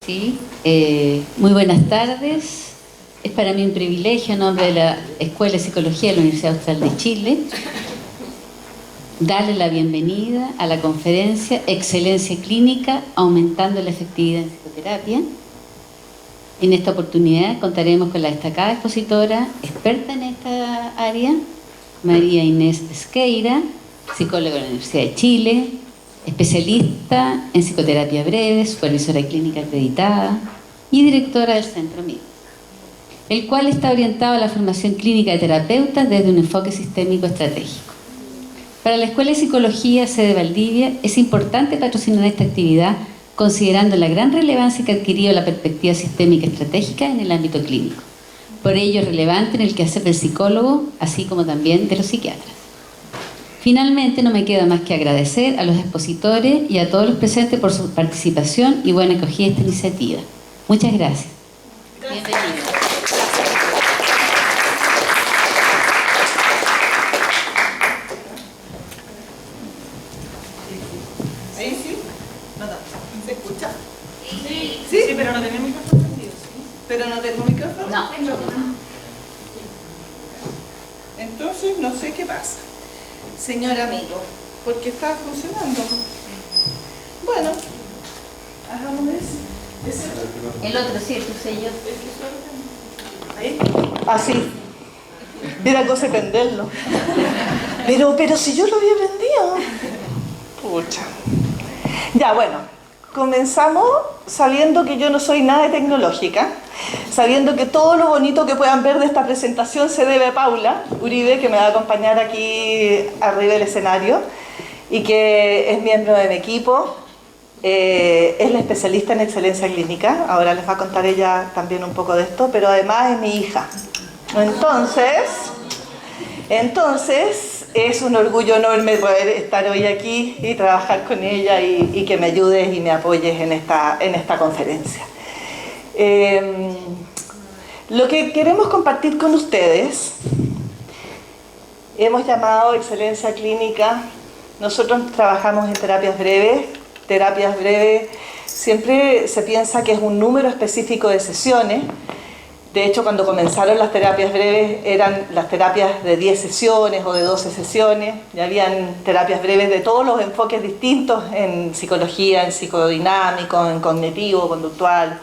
Sí, muy buenas tardes. Es para mí un privilegio, en nombre de la Escuela de Psicología de la Universidad Austral de Chile, darle la bienvenida a la conferencia Excelencia Clínica, aumentando la efectividad en psicoterapia. En esta oportunidad contaremos con la destacada expositora, experta en esta área, María Inés Esqueira, psicóloga de la Universidad de Chile, especialista en psicoterapia breve, supervisora clínica acreditada y directora del Centro MIT, el cual está orientado a la formación clínica de terapeutas desde un enfoque sistémico estratégico. Para la Escuela de Psicología sede Valdivia es importante patrocinar esta actividad considerando la gran relevancia que ha adquirido la perspectiva sistémica estratégica en el ámbito clínico. Por ello es relevante en el quehacer del psicólogo, así como también de los psiquiatras. Finalmente, no me queda más que agradecer a los expositores y a todos los presentes por su participación y buena acogida a esta iniciativa. Muchas gracias. Bienvenidos. ¿Ahí sí? No, ¿se escucha? Sí, pero no tenemos micrófono prendido. ¿Pero no tengo micrófono? No. Entonces, no sé qué pasa. Señor amigo, ¿por qué está funcionando? Bueno, hagamos ese. El otro, sí, tu sello. Ahí. Así. Era cosa de prenderlo. Pero si yo lo había prendido. Pucha. Ya, bueno. Comenzamos sabiendo que yo no soy nada tecnológica, sabiendo que todo lo bonito que puedan ver de esta presentación se debe a Paula Uribe, que me va a acompañar aquí arriba del escenario y que es miembro de mi equipo. Es la especialista en excelencia clínica, ahora les va a contar ella también un poco de esto, pero además es mi hija. Entonces es un orgullo enorme poder estar hoy aquí y trabajar con ella y que me ayudes y me apoyes en esta conferencia. Lo que queremos compartir con ustedes, hemos llamado excelencia clínica. Nosotros trabajamos en terapias breves. Terapias breves siempre se piensa que es un número específico de sesiones. De hecho, cuando comenzaron las terapias breves eran las terapias de 10 sesiones o de 12 sesiones. Ya habían terapias breves de todos los enfoques distintos en psicología, en psicodinámico, en cognitivo, conductual,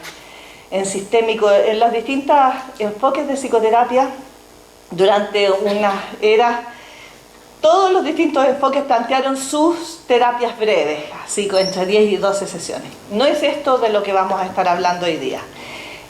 en sistémico, en los distintos enfoques de psicoterapia. Durante una era, todos los distintos enfoques plantearon sus terapias breves, así que entre 10 y 12 sesiones. No es esto de lo que vamos a estar hablando hoy día.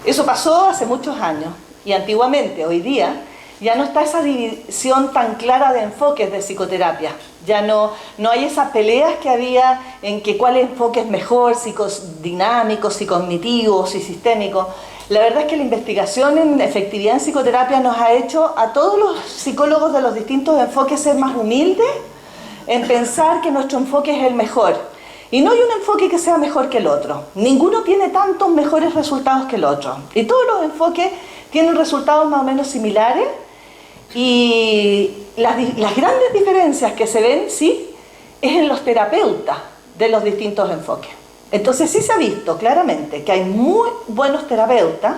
Eso pasó hace muchos años y antiguamente, hoy día, ya no está esa división tan clara de enfoques de psicoterapia. Ya no hay esas peleas que había en que cuál enfoque es mejor, psicodinámico, psicognitivo, sistémico. La verdad es que la investigación en efectividad en psicoterapia nos ha hecho a todos los psicólogos de los distintos enfoques ser más humildes en pensar que nuestro enfoque es el mejor. Y no hay un enfoque que sea mejor que el otro. Ninguno tiene tantos mejores resultados que el otro. Y todos los enfoques tienen resultados más o menos similares. Y las grandes diferencias que se ven, sí, es en los terapeutas de los distintos enfoques. Entonces sí se ha visto claramente que hay muy buenos terapeutas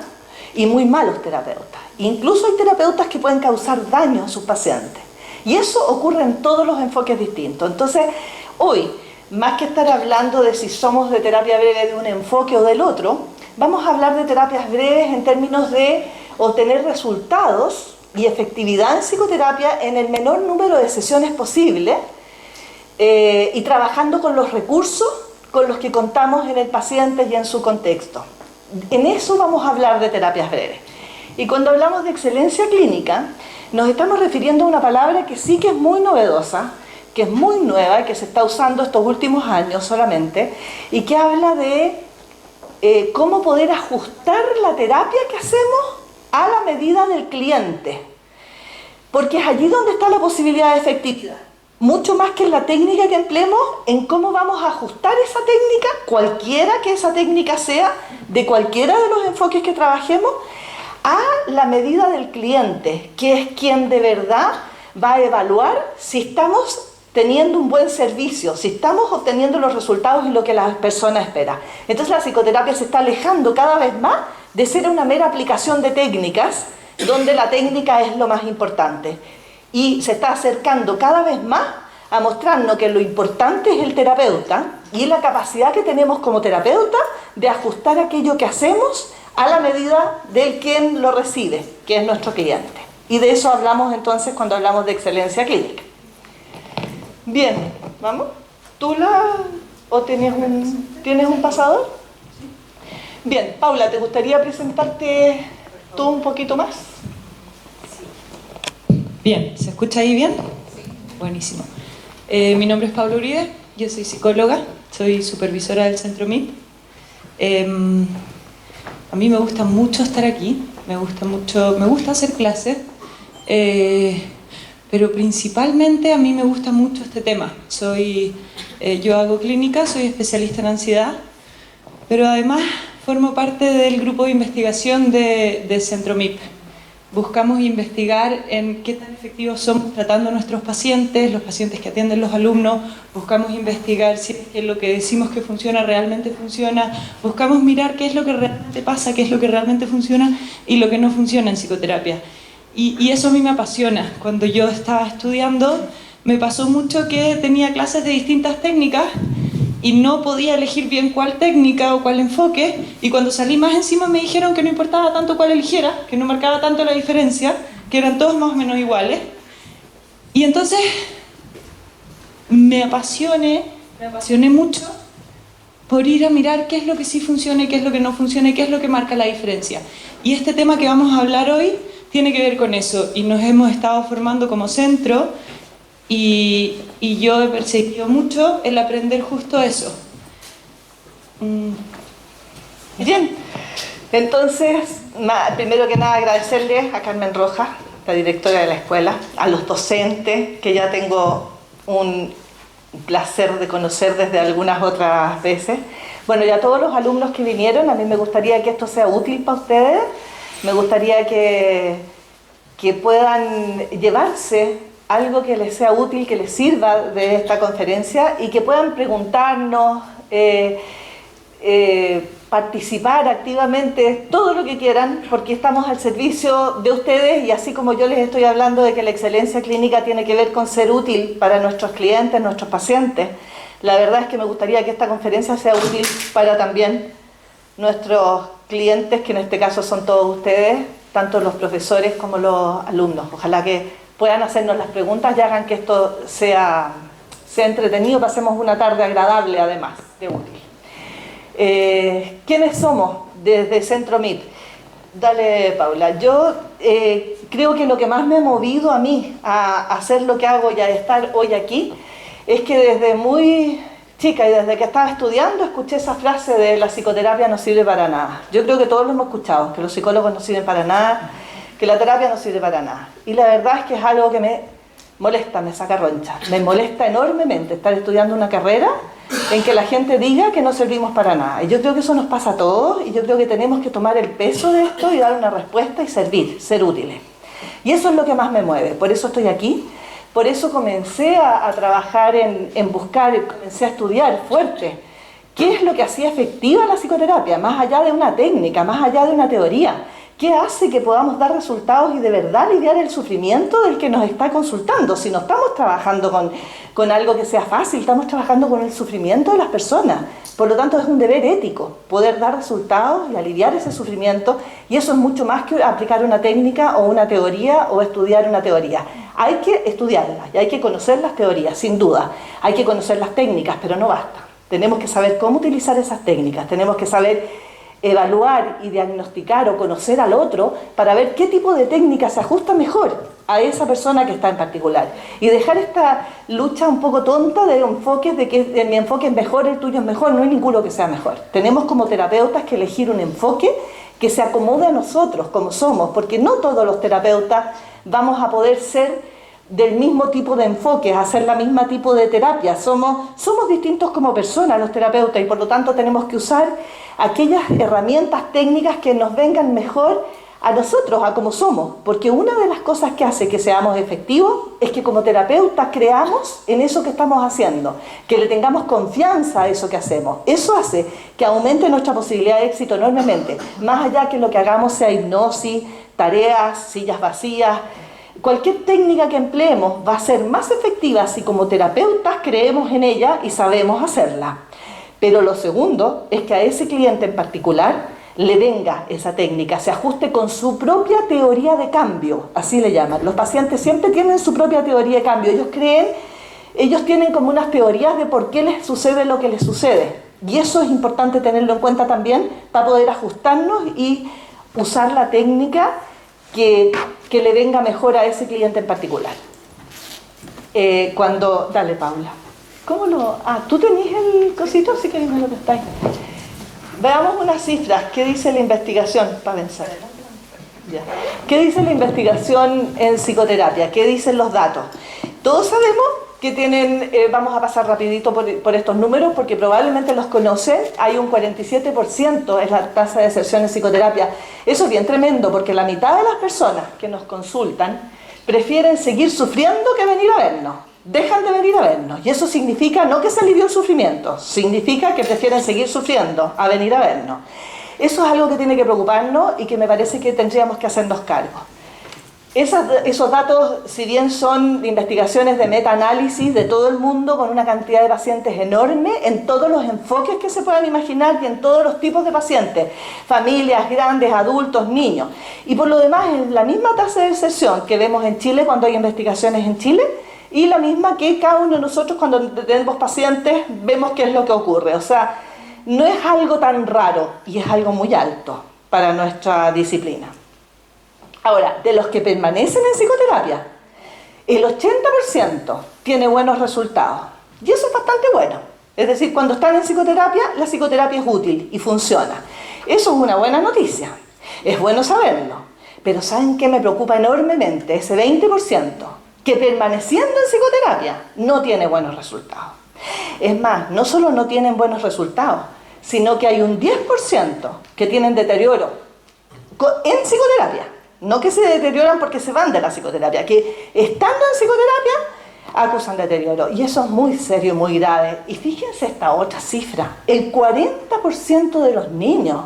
y muy malos terapeutas. Incluso hay terapeutas que pueden causar daño a sus pacientes. Y eso ocurre en todos los enfoques distintos. Entonces, hoy, más que estar hablando de si somos de terapia breve de un enfoque o del otro, vamos a hablar de terapias breves en términos de obtener resultados y efectividad en psicoterapia en el menor número de sesiones posible y trabajando con los recursos con los que contamos en el paciente y en su contexto. En eso vamos a hablar de terapias breves. Y cuando hablamos de excelencia clínica, nos estamos refiriendo a una palabra que sí que es muy novedosa, que es muy nueva, que se está usando estos últimos años solamente, y que habla de cómo poder ajustar la terapia que hacemos a la medida del cliente. Porque es allí donde está la posibilidad de efectividad. Mucho más que en la técnica que empleemos, en cómo vamos a ajustar esa técnica, cualquiera que esa técnica sea, de cualquiera de los enfoques que trabajemos, a la medida del cliente, que es quien de verdad va a evaluar si estamos teniendo un buen servicio, si estamos obteniendo los resultados y lo que la persona espera. Entonces la psicoterapia se está alejando cada vez más de ser una mera aplicación de técnicas, donde la técnica es lo más importante. Y se está acercando cada vez más a mostrarnos que lo importante es el terapeuta y la capacidad que tenemos como terapeuta de ajustar aquello que hacemos a la medida del quien lo recibe, que es nuestro cliente. Y de eso hablamos entonces cuando hablamos de excelencia clínica. Bien, ¿vamos? ¿O tienes un pasador? Bien, Paula, ¿te gustaría presentarte tú un poquito más? Bien, ¿se escucha ahí bien? Sí. Buenísimo. Mi nombre es Paula Uribe, yo soy psicóloga, soy supervisora del Centro MIP. A mí me gusta mucho estar aquí, me gusta hacer clases, pero principalmente a mí me gusta mucho este tema. Yo hago clínica, soy especialista en ansiedad, pero además formo parte del grupo de investigación de Centro MIP. Buscamos investigar en qué tan efectivos somos tratando a nuestros pacientes, los pacientes que atienden los alumnos, buscamos investigar si es que lo que decimos que funciona realmente funciona, buscamos mirar qué es lo que realmente pasa, qué es lo que realmente funciona y lo que no funciona en psicoterapia. Y eso a mí me apasiona. Cuando yo estaba estudiando, me pasó mucho que tenía clases de distintas técnicas y no podía elegir bien cuál técnica o cuál enfoque, y cuando salí más encima me dijeron que no importaba tanto cuál eligiera, que no marcaba tanto la diferencia, que eran todos más o menos iguales. Y entonces me apasioné mucho por ir a mirar qué es lo que sí funciona y qué es lo que no funciona y qué es lo que marca la diferencia. Y este tema que vamos a hablar hoy tiene que ver con eso, y nos hemos estado formando como centro. Y yo he perseguido mucho el aprender justo eso. Bien, entonces, primero que nada agradecerle a Carmen Rojas, la directora de la escuela, a los docentes, que ya tengo un placer de conocer desde algunas otras veces. Bueno, y a todos los alumnos que vinieron, a mí me gustaría que esto sea útil para ustedes, me gustaría que puedan llevarse algo que les sea útil, que les sirva de esta conferencia y que puedan preguntarnos, participar activamente, todo lo que quieran, porque estamos al servicio de ustedes, y así como yo les estoy hablando de que la excelencia clínica tiene que ver con ser útil para nuestros clientes, nuestros pacientes, la verdad es que me gustaría que esta conferencia sea útil para también nuestros clientes, que en este caso son todos ustedes, tanto los profesores como los alumnos. Ojalá que puedan hacernos las preguntas y hagan que esto sea entretenido, pasemos una tarde agradable además de útil. ¿Quiénes somos desde Centro MIP? Dale, Paula. Yo creo que lo que más me ha movido a mí a hacer lo que hago y a estar hoy aquí es que desde muy chica y desde que estaba estudiando escuché esa frase de la psicoterapia no sirve para nada. Yo creo que todos lo hemos escuchado, que los psicólogos no sirven para nada, que la terapia no sirve para nada. Y la verdad es que es algo que me molesta, me saca roncha. Me molesta enormemente estar estudiando una carrera en que la gente diga que no servimos para nada. Y yo creo que eso nos pasa a todos, y yo creo que tenemos que tomar el peso de esto y dar una respuesta y servir, ser útiles. Y eso es lo que más me mueve, por eso estoy aquí, por eso comencé a trabajar en buscar, comencé a estudiar fuerte qué es lo que hacía efectiva la psicoterapia, más allá de una técnica, más allá de una teoría. ¿Qué hace que podamos dar resultados y de verdad aliviar el sufrimiento del que nos está consultando? Si no estamos trabajando con algo que sea fácil, estamos trabajando con el sufrimiento de las personas. Por lo tanto, es un deber ético poder dar resultados y aliviar ese sufrimiento, y eso es mucho más que aplicar una técnica o una teoría o estudiar una teoría. Hay que estudiarlas y hay que conocer las teorías, sin duda. Hay que conocer las técnicas, pero no basta. Tenemos que saber cómo utilizar esas técnicas, tenemos que saber evaluar y diagnosticar o conocer al otro para ver qué tipo de técnica se ajusta mejor a esa persona que está en particular, y dejar esta lucha un poco tonta de enfoques, de que mi enfoque es mejor, el tuyo es mejor. No hay ninguno que sea mejor. Tenemos como terapeutas que elegir un enfoque que se acomode a nosotros como somos, porque no todos los terapeutas vamos a poder ser del mismo tipo de enfoque, hacer la misma tipo de terapia. Somos distintos como personas los terapeutas, y por lo tanto tenemos que usar aquellas herramientas técnicas que nos vengan mejor a nosotros, a como somos, porque una de las cosas que hace que seamos efectivos es que como terapeutas creamos en eso que estamos haciendo, que le tengamos confianza a eso que hacemos. Eso hace que aumente nuestra posibilidad de éxito enormemente, más allá que lo que hagamos sea hipnosis, tareas, sillas vacías. Cualquier técnica que empleemos va a ser más efectiva si como terapeutas creemos en ella y sabemos hacerla. Pero lo segundo es que a ese cliente en particular le venga esa técnica, se ajuste con su propia teoría de cambio, así le llaman. Los pacientes siempre tienen su propia teoría de cambio. Ellos tienen como unas teorías de por qué les sucede lo que les sucede. Y eso es importante tenerlo en cuenta también para poder ajustarnos y usar la técnica que le venga mejor a ese cliente en particular. Dale, Paula. ¿Tú tenés el cosito? Sí que me lo prestáis. Veamos unas cifras. ¿Qué dice la investigación? Para pensar. Ya. ¿Qué dice la investigación en psicoterapia? ¿Qué dicen los datos? Todos sabemos que tienen, vamos a pasar rapidito por estos números porque probablemente los conocen. Hay un 47% es la tasa de deserción en psicoterapia. Eso es bien tremendo porque la mitad de las personas que nos consultan prefieren seguir sufriendo que venir a vernos. Dejan de venir a vernos y eso significa no que se alivió el sufrimiento, significa que prefieren seguir sufriendo a venir a vernos. Eso es algo que tiene que preocuparnos y que me parece que tendríamos que hacernos cargo. Esos datos, si bien son investigaciones de metaanálisis de todo el mundo con una cantidad de pacientes enorme en todos los enfoques que se puedan imaginar y en todos los tipos de pacientes, familias, grandes, adultos, niños. Y por lo demás es la misma tasa de deserción que vemos en Chile cuando hay investigaciones en Chile, y la misma que cada uno de nosotros cuando tenemos pacientes vemos qué es lo que ocurre. O sea, no es algo tan raro y es algo muy alto para nuestra disciplina. Ahora, de los que permanecen en psicoterapia, el 80% tiene buenos resultados. Y eso es bastante bueno. Es decir, cuando están en psicoterapia, la psicoterapia es útil y funciona. Eso es una buena noticia. Es bueno saberlo. Pero ¿saben qué me preocupa enormemente? Ese 20%. Que permaneciendo en psicoterapia no tiene buenos resultados. Es más, no solo no tienen buenos resultados, sino que hay un 10% que tienen deterioro en psicoterapia. No que se deterioran porque se van de la psicoterapia, que estando en psicoterapia acusan deterioro. Y eso es muy serio, muy grave. Y fíjense esta otra cifra, el 40% de los niños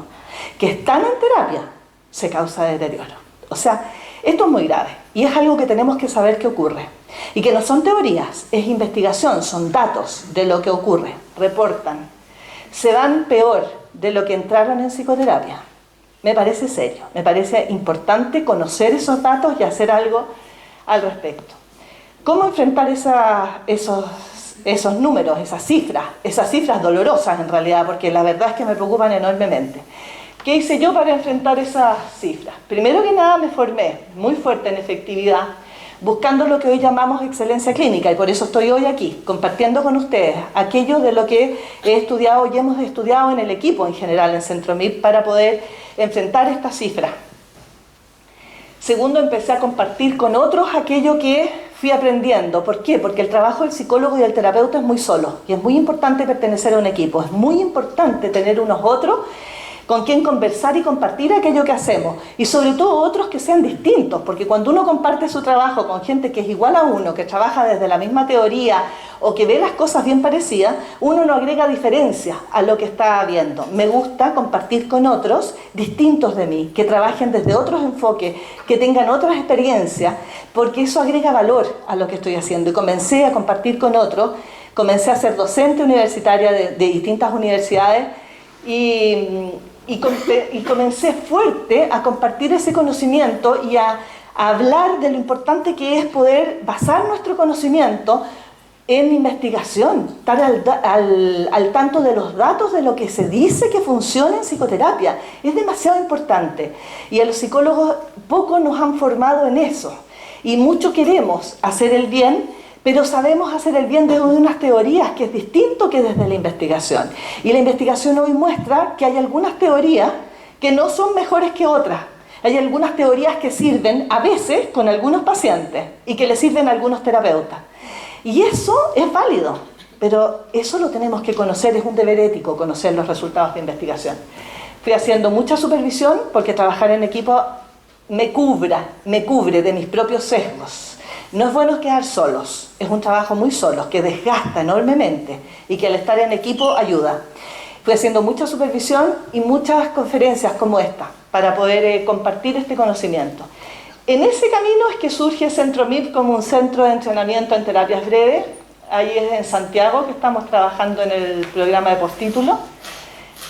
que están en terapia se causa deterioro. O sea, esto es muy grave y es algo que tenemos que saber que ocurre y que no son teorías, es investigación, son datos de lo que ocurre, reportan. Se van peor de lo que entraron en psicoterapia. Me parece serio, me parece importante conocer esos datos y hacer algo al respecto. ¿Cómo enfrentar esos números, esas cifras dolorosas en realidad, porque la verdad es que me preocupan enormemente? ¿Qué hice yo para enfrentar esas cifras? Primero que nada me formé muy fuerte en efectividad, buscando lo que hoy llamamos excelencia clínica, y por eso estoy hoy aquí, compartiendo con ustedes aquello de lo que he estudiado y hemos estudiado en el equipo en general en Centromip para poder enfrentar estas cifras. Segundo, empecé a compartir con otros aquello que fui aprendiendo. ¿Por qué? Porque el trabajo del psicólogo y del terapeuta es muy solo, y es muy importante pertenecer a un equipo, es muy importante tener unos otros con quien conversar y compartir aquello que hacemos, y sobre todo otros que sean distintos, porque cuando uno comparte su trabajo con gente que es igual a uno, que trabaja desde la misma teoría o que ve las cosas bien parecidas, uno no agrega diferencias a lo que está viendo. Me gusta compartir con otros distintos de mí, que trabajen desde otros enfoques, que tengan otras experiencias, porque eso agrega valor a lo que estoy haciendo. Y comencé a compartir con otros, comencé a ser docente universitaria de distintas universidades y comencé fuerte a compartir ese conocimiento y a hablar de lo importante que es poder basar nuestro conocimiento en investigación, estar al tanto de los datos de lo que se dice que funciona en psicoterapia. Es demasiado importante y a los psicólogos poco nos han formado en eso y mucho queremos hacer el bien, pero sabemos hacer el bien desde unas teorías que es distinto que desde la investigación. Y la investigación hoy muestra que hay algunas teorías que no son mejores que otras. Hay algunas teorías que sirven a veces con algunos pacientes y que le sirven a algunos terapeutas. Y eso es válido, pero eso lo tenemos que conocer, es un deber ético conocer los resultados de investigación. Fui haciendo mucha supervisión porque trabajar en equipo me cubre de mis propios sesgos. No es bueno quedar solos, es un trabajo muy solo, que desgasta enormemente y que al estar en equipo ayuda. Fui haciendo mucha supervisión y muchas conferencias como esta para poder compartir este conocimiento. En ese camino es que surge Centro MIP como un centro de entrenamiento en terapias breves. Ahí es en Santiago que estamos trabajando en el programa de postítulo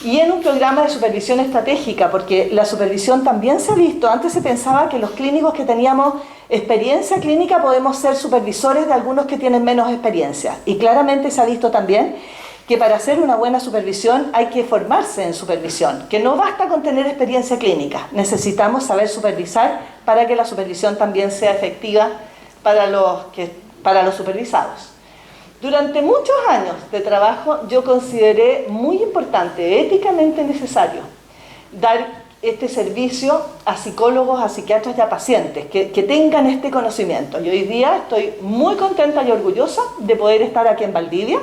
y en un programa de supervisión estratégica, porque la supervisión también se ha visto. Antes se pensaba que los clínicos que teníamos experiencia clínica podemos ser supervisores de algunos que tienen menos experiencia, y claramente se ha visto también que para hacer una buena supervisión hay que formarse en supervisión, que no basta con tener experiencia clínica, necesitamos saber supervisar para que la supervisión también sea efectiva para los supervisados. Durante muchos años de trabajo yo consideré muy importante, éticamente necesario, dar este servicio a psicólogos, a psiquiatras y a pacientes que tengan este conocimiento. Y hoy día estoy muy contenta y orgullosa de poder estar aquí en Valdivia,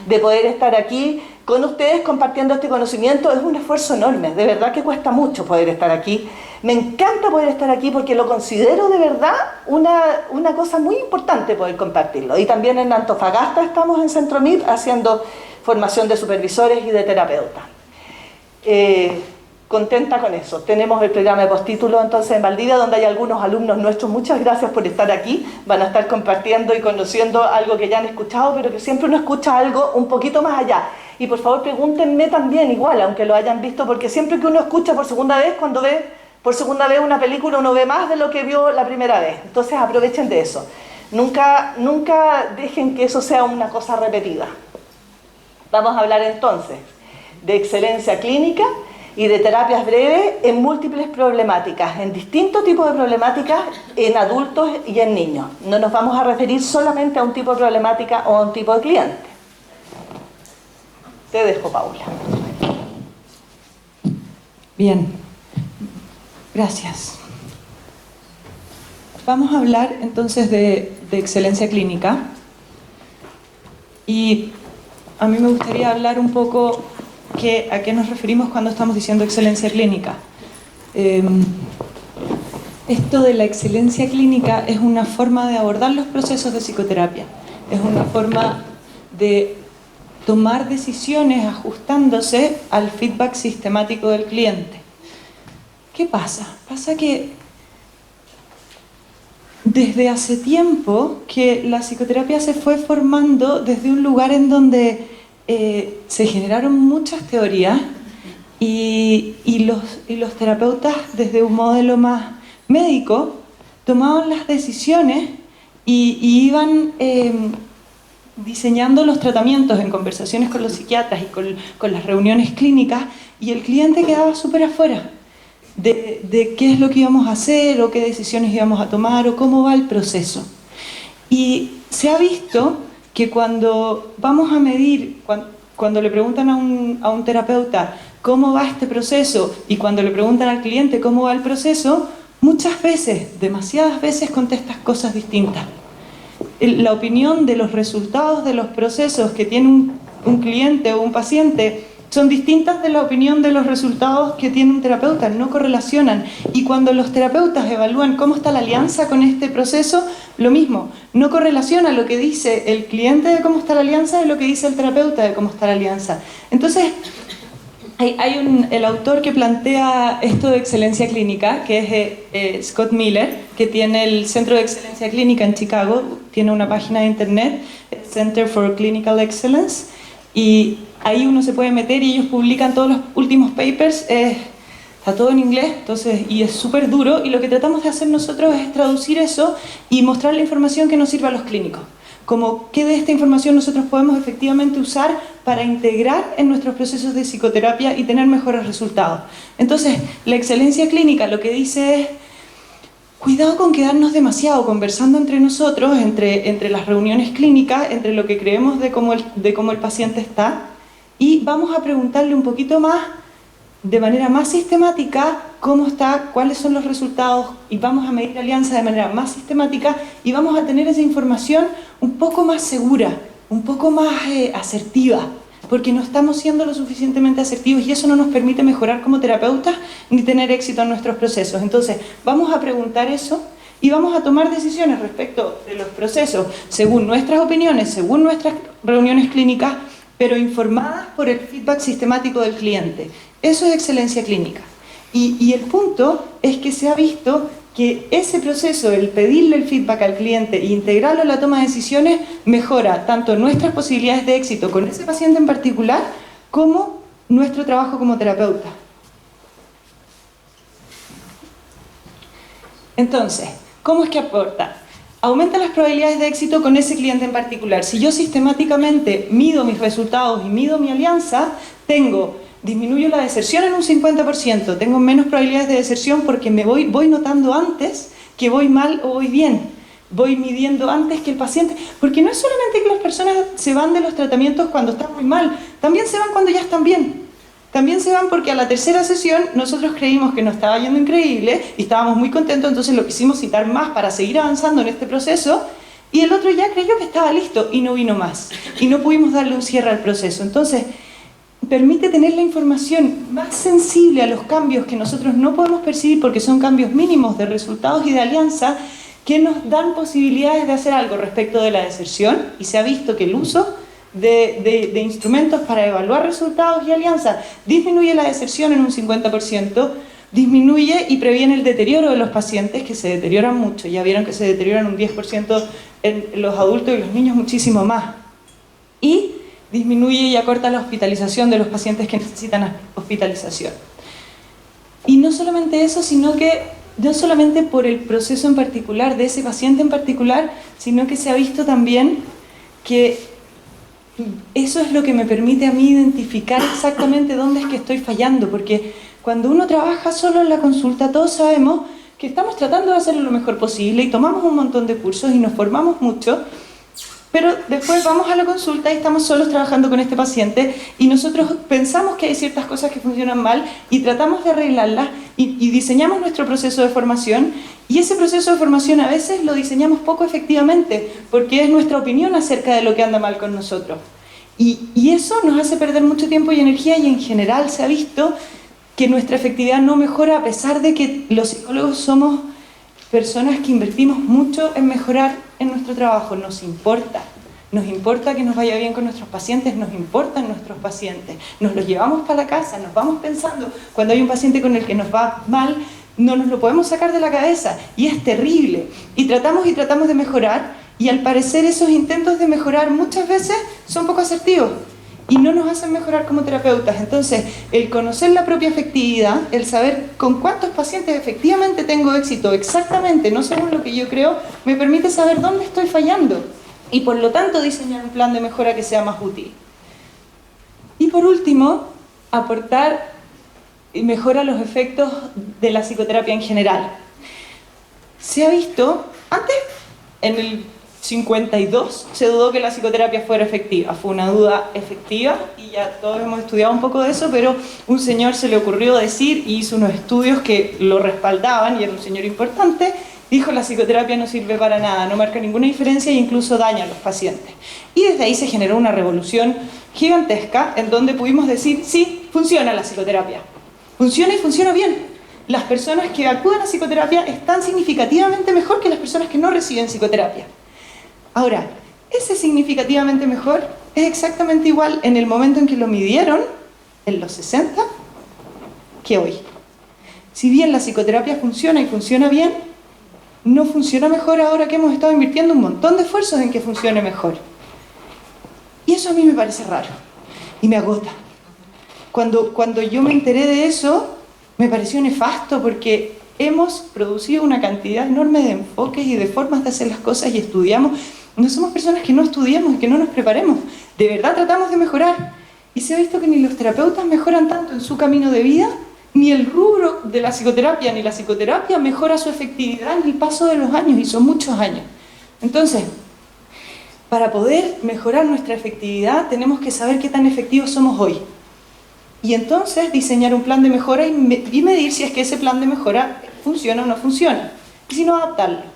de poder estar aquí con ustedes compartiendo este conocimiento. Es un esfuerzo enorme, de verdad que cuesta mucho poder estar aquí. Me encanta poder estar aquí porque lo considero de verdad una cosa muy importante poder compartirlo. Y también en Antofagasta estamos en Centro MIP haciendo formación de supervisores y de terapeutas. Contenta con eso. Tenemos el programa de postítulo entonces en Valdivia, donde hay algunos alumnos nuestros. Muchas gracias por estar aquí. Van a estar compartiendo y conociendo algo que ya han escuchado, pero que siempre uno escucha algo un poquito más allá. Y por favor pregúntenme también igual, aunque lo hayan visto, porque siempre que uno escucha por segunda vez, cuando ve por segunda vez una película, uno ve más de lo que vio la primera vez. Entonces aprovechen de eso. Nunca dejen que eso sea una cosa repetida. Vamos a hablar entonces de excelencia clínica y de terapias breves en múltiples problemáticas, en distintos tipos de problemáticas en adultos y en niños. No nos vamos a referir solamente a un tipo de problemática o a un tipo de cliente. Te dejo, Paula. Bien, gracias. Vamos a hablar entonces de excelencia clínica, y a mí me gustaría hablar un poco a qué nos referimos cuando estamos diciendo excelencia clínica. Esto de la excelencia clínica es una forma de abordar los procesos de psicoterapia, es una forma de tomar decisiones ajustándose al feedback sistemático del cliente. ¿Qué pasa? Pasa que desde hace tiempo que la psicoterapia se fue formando desde un lugar en donde se generaron muchas teorías y los terapeutas, desde un modelo más médico, tomaban las decisiones y iban diseñando los tratamientos en conversaciones con los psiquiatras y con las reuniones clínicas, y el cliente quedaba súper afuera de qué es lo que íbamos a hacer o qué decisiones íbamos a tomar o cómo va el proceso. Y se ha visto que cuando vamos a medir, cuando le preguntan a un terapeuta cómo va este proceso y cuando le preguntan al cliente cómo va el proceso, muchas veces, demasiadas veces, contestas cosas distintas. La opinión de los resultados de los procesos que tiene un cliente o un paciente son distintas de la opinión de los resultados que tiene un terapeuta, no correlacionan. Y cuando los terapeutas evalúan cómo está la alianza con este proceso, lo mismo, no correlaciona lo que dice el cliente de cómo está la alianza de lo que dice el terapeuta de cómo está la alianza. Entonces, hay el autor que plantea esto de excelencia clínica, que es Scott Miller, que tiene el Centro de Excelencia Clínica en Chicago, tiene una página de internet, Center for Clinical Excellence, y ahí uno se puede meter y ellos publican todos los últimos papers, está todo en inglés, entonces, y es súper duro, y lo que tratamos de hacer nosotros es traducir eso y mostrar la información que nos sirve a los clínicos, como qué de esta información nosotros podemos efectivamente usar para integrar en nuestros procesos de psicoterapia y tener mejores resultados. Entonces, la excelencia clínica lo que dice es: cuidado con quedarnos demasiado conversando entre nosotros, entre las reuniones clínicas, entre lo que creemos de cómo el paciente está, y vamos a preguntarle un poquito más, de manera más sistemática, cómo está, cuáles son los resultados, y vamos a medir alianza de manera más sistemática, y vamos a tener esa información un poco más segura, un poco más asertiva, porque no estamos siendo lo suficientemente asertivos y eso no nos permite mejorar como terapeutas ni tener éxito en nuestros procesos. Entonces, vamos a preguntar eso y vamos a tomar decisiones respecto de los procesos según nuestras opiniones, según nuestras reuniones clínicas, pero informadas por el feedback sistemático del cliente. Eso es excelencia clínica. Y el punto es que se ha visto que ese proceso, el pedirle el feedback al cliente e integrarlo en la toma de decisiones, mejora tanto nuestras posibilidades de éxito con ese paciente en particular, como nuestro trabajo como terapeuta. Entonces, ¿cómo es que aporta? Aumenta las probabilidades de éxito con ese cliente en particular. Si yo sistemáticamente mido mis resultados y mido mi alianza, disminuyo la deserción en un 50%, tengo menos probabilidades de deserción porque voy notando antes que voy mal o voy bien, voy midiendo antes que el paciente, porque no es solamente que las personas se van de los tratamientos cuando están muy mal, también se van cuando ya están bien, también se van porque a la tercera sesión nosotros creímos que nos estaba yendo increíble y estábamos muy contentos, entonces lo quisimos citar más para seguir avanzando en este proceso y el otro ya creyó que estaba listo y no vino más y no pudimos darle un cierre al proceso. Entonces, permite tener la información más sensible a los cambios que nosotros no podemos percibir porque son cambios mínimos de resultados y de alianza que nos dan posibilidades de hacer algo respecto de la deserción y se ha visto que el uso de instrumentos para evaluar resultados y alianza disminuye la deserción en un 50%, disminuye y previene el deterioro de los pacientes que se deterioran mucho, ya vieron que se deterioran un 10% en los adultos y los niños muchísimo más y disminuye y acorta la hospitalización de los pacientes que necesitan hospitalización. Y no solamente eso, sino que no solamente por el proceso en particular, de ese paciente en particular, sino que se ha visto también que eso es lo que me permite a mí identificar exactamente dónde es que estoy fallando, porque cuando uno trabaja solo en la consulta, todos sabemos que estamos tratando de hacerlo lo mejor posible y tomamos un montón de cursos y nos formamos mucho, pero después vamos a la consulta y estamos solos trabajando con este paciente y nosotros pensamos que hay ciertas cosas que funcionan mal y tratamos de arreglarlas y diseñamos nuestro proceso de formación y ese proceso de formación a veces lo diseñamos poco efectivamente porque es nuestra opinión acerca de lo que anda mal con nosotros. Y eso nos hace perder mucho tiempo y energía y en general se ha visto que nuestra efectividad no mejora a pesar de que los psicólogos somos personas que invertimos mucho en mejorar en nuestro trabajo. Nos importa que nos vaya bien con nuestros pacientes, nos importan nuestros pacientes, nos los llevamos para la casa, nos vamos pensando, cuando hay un paciente con el que nos va mal, no nos lo podemos sacar de la cabeza y es terrible y tratamos de mejorar y al parecer esos intentos de mejorar muchas veces son poco asertivos y no nos hacen mejorar como terapeutas. Entonces, el conocer la propia efectividad, el saber con cuántos pacientes efectivamente tengo éxito, exactamente, no según lo que yo creo, me permite saber dónde estoy fallando y por lo tanto diseñar un plan de mejora que sea más útil. Y por último, aportar y mejora los efectos de la psicoterapia en general. Se ha visto, antes, en el 52 se dudó que la psicoterapia fuera efectiva, fue una duda efectiva y ya todos hemos estudiado un poco de eso, pero un señor se le ocurrió decir y hizo unos estudios que lo respaldaban y era un señor importante, dijo la psicoterapia no sirve para nada, no marca ninguna diferencia e incluso daña a los pacientes. Y desde ahí se generó una revolución gigantesca en donde pudimos decir sí, funciona la psicoterapia, funciona y funciona bien. Las personas que acuden a psicoterapia están significativamente mejor que las personas que no reciben psicoterapia. Ahora, ese significativamente mejor es exactamente igual en el momento en que lo midieron, en los 60, que hoy. Si bien la psicoterapia funciona y funciona bien, no funciona mejor ahora que hemos estado invirtiendo un montón de esfuerzos en que funcione mejor. Y eso a mí me parece raro y me agota. Cuando yo me enteré de eso, me pareció nefasto porque hemos producido una cantidad enorme de enfoques y de formas de hacer las cosas y estudiamos. No somos personas que no estudiemos y que no nos preparemos. De verdad tratamos de mejorar. Y se ha visto que ni los terapeutas mejoran tanto en su camino de vida, ni el rubro de la psicoterapia, ni la psicoterapia mejora su efectividad en el paso de los años, y son muchos años. Entonces, para poder mejorar nuestra efectividad, tenemos que saber qué tan efectivos somos hoy. Y entonces diseñar un plan de mejora y medir si es que ese plan de mejora funciona o no funciona. Y si no, adaptarlo.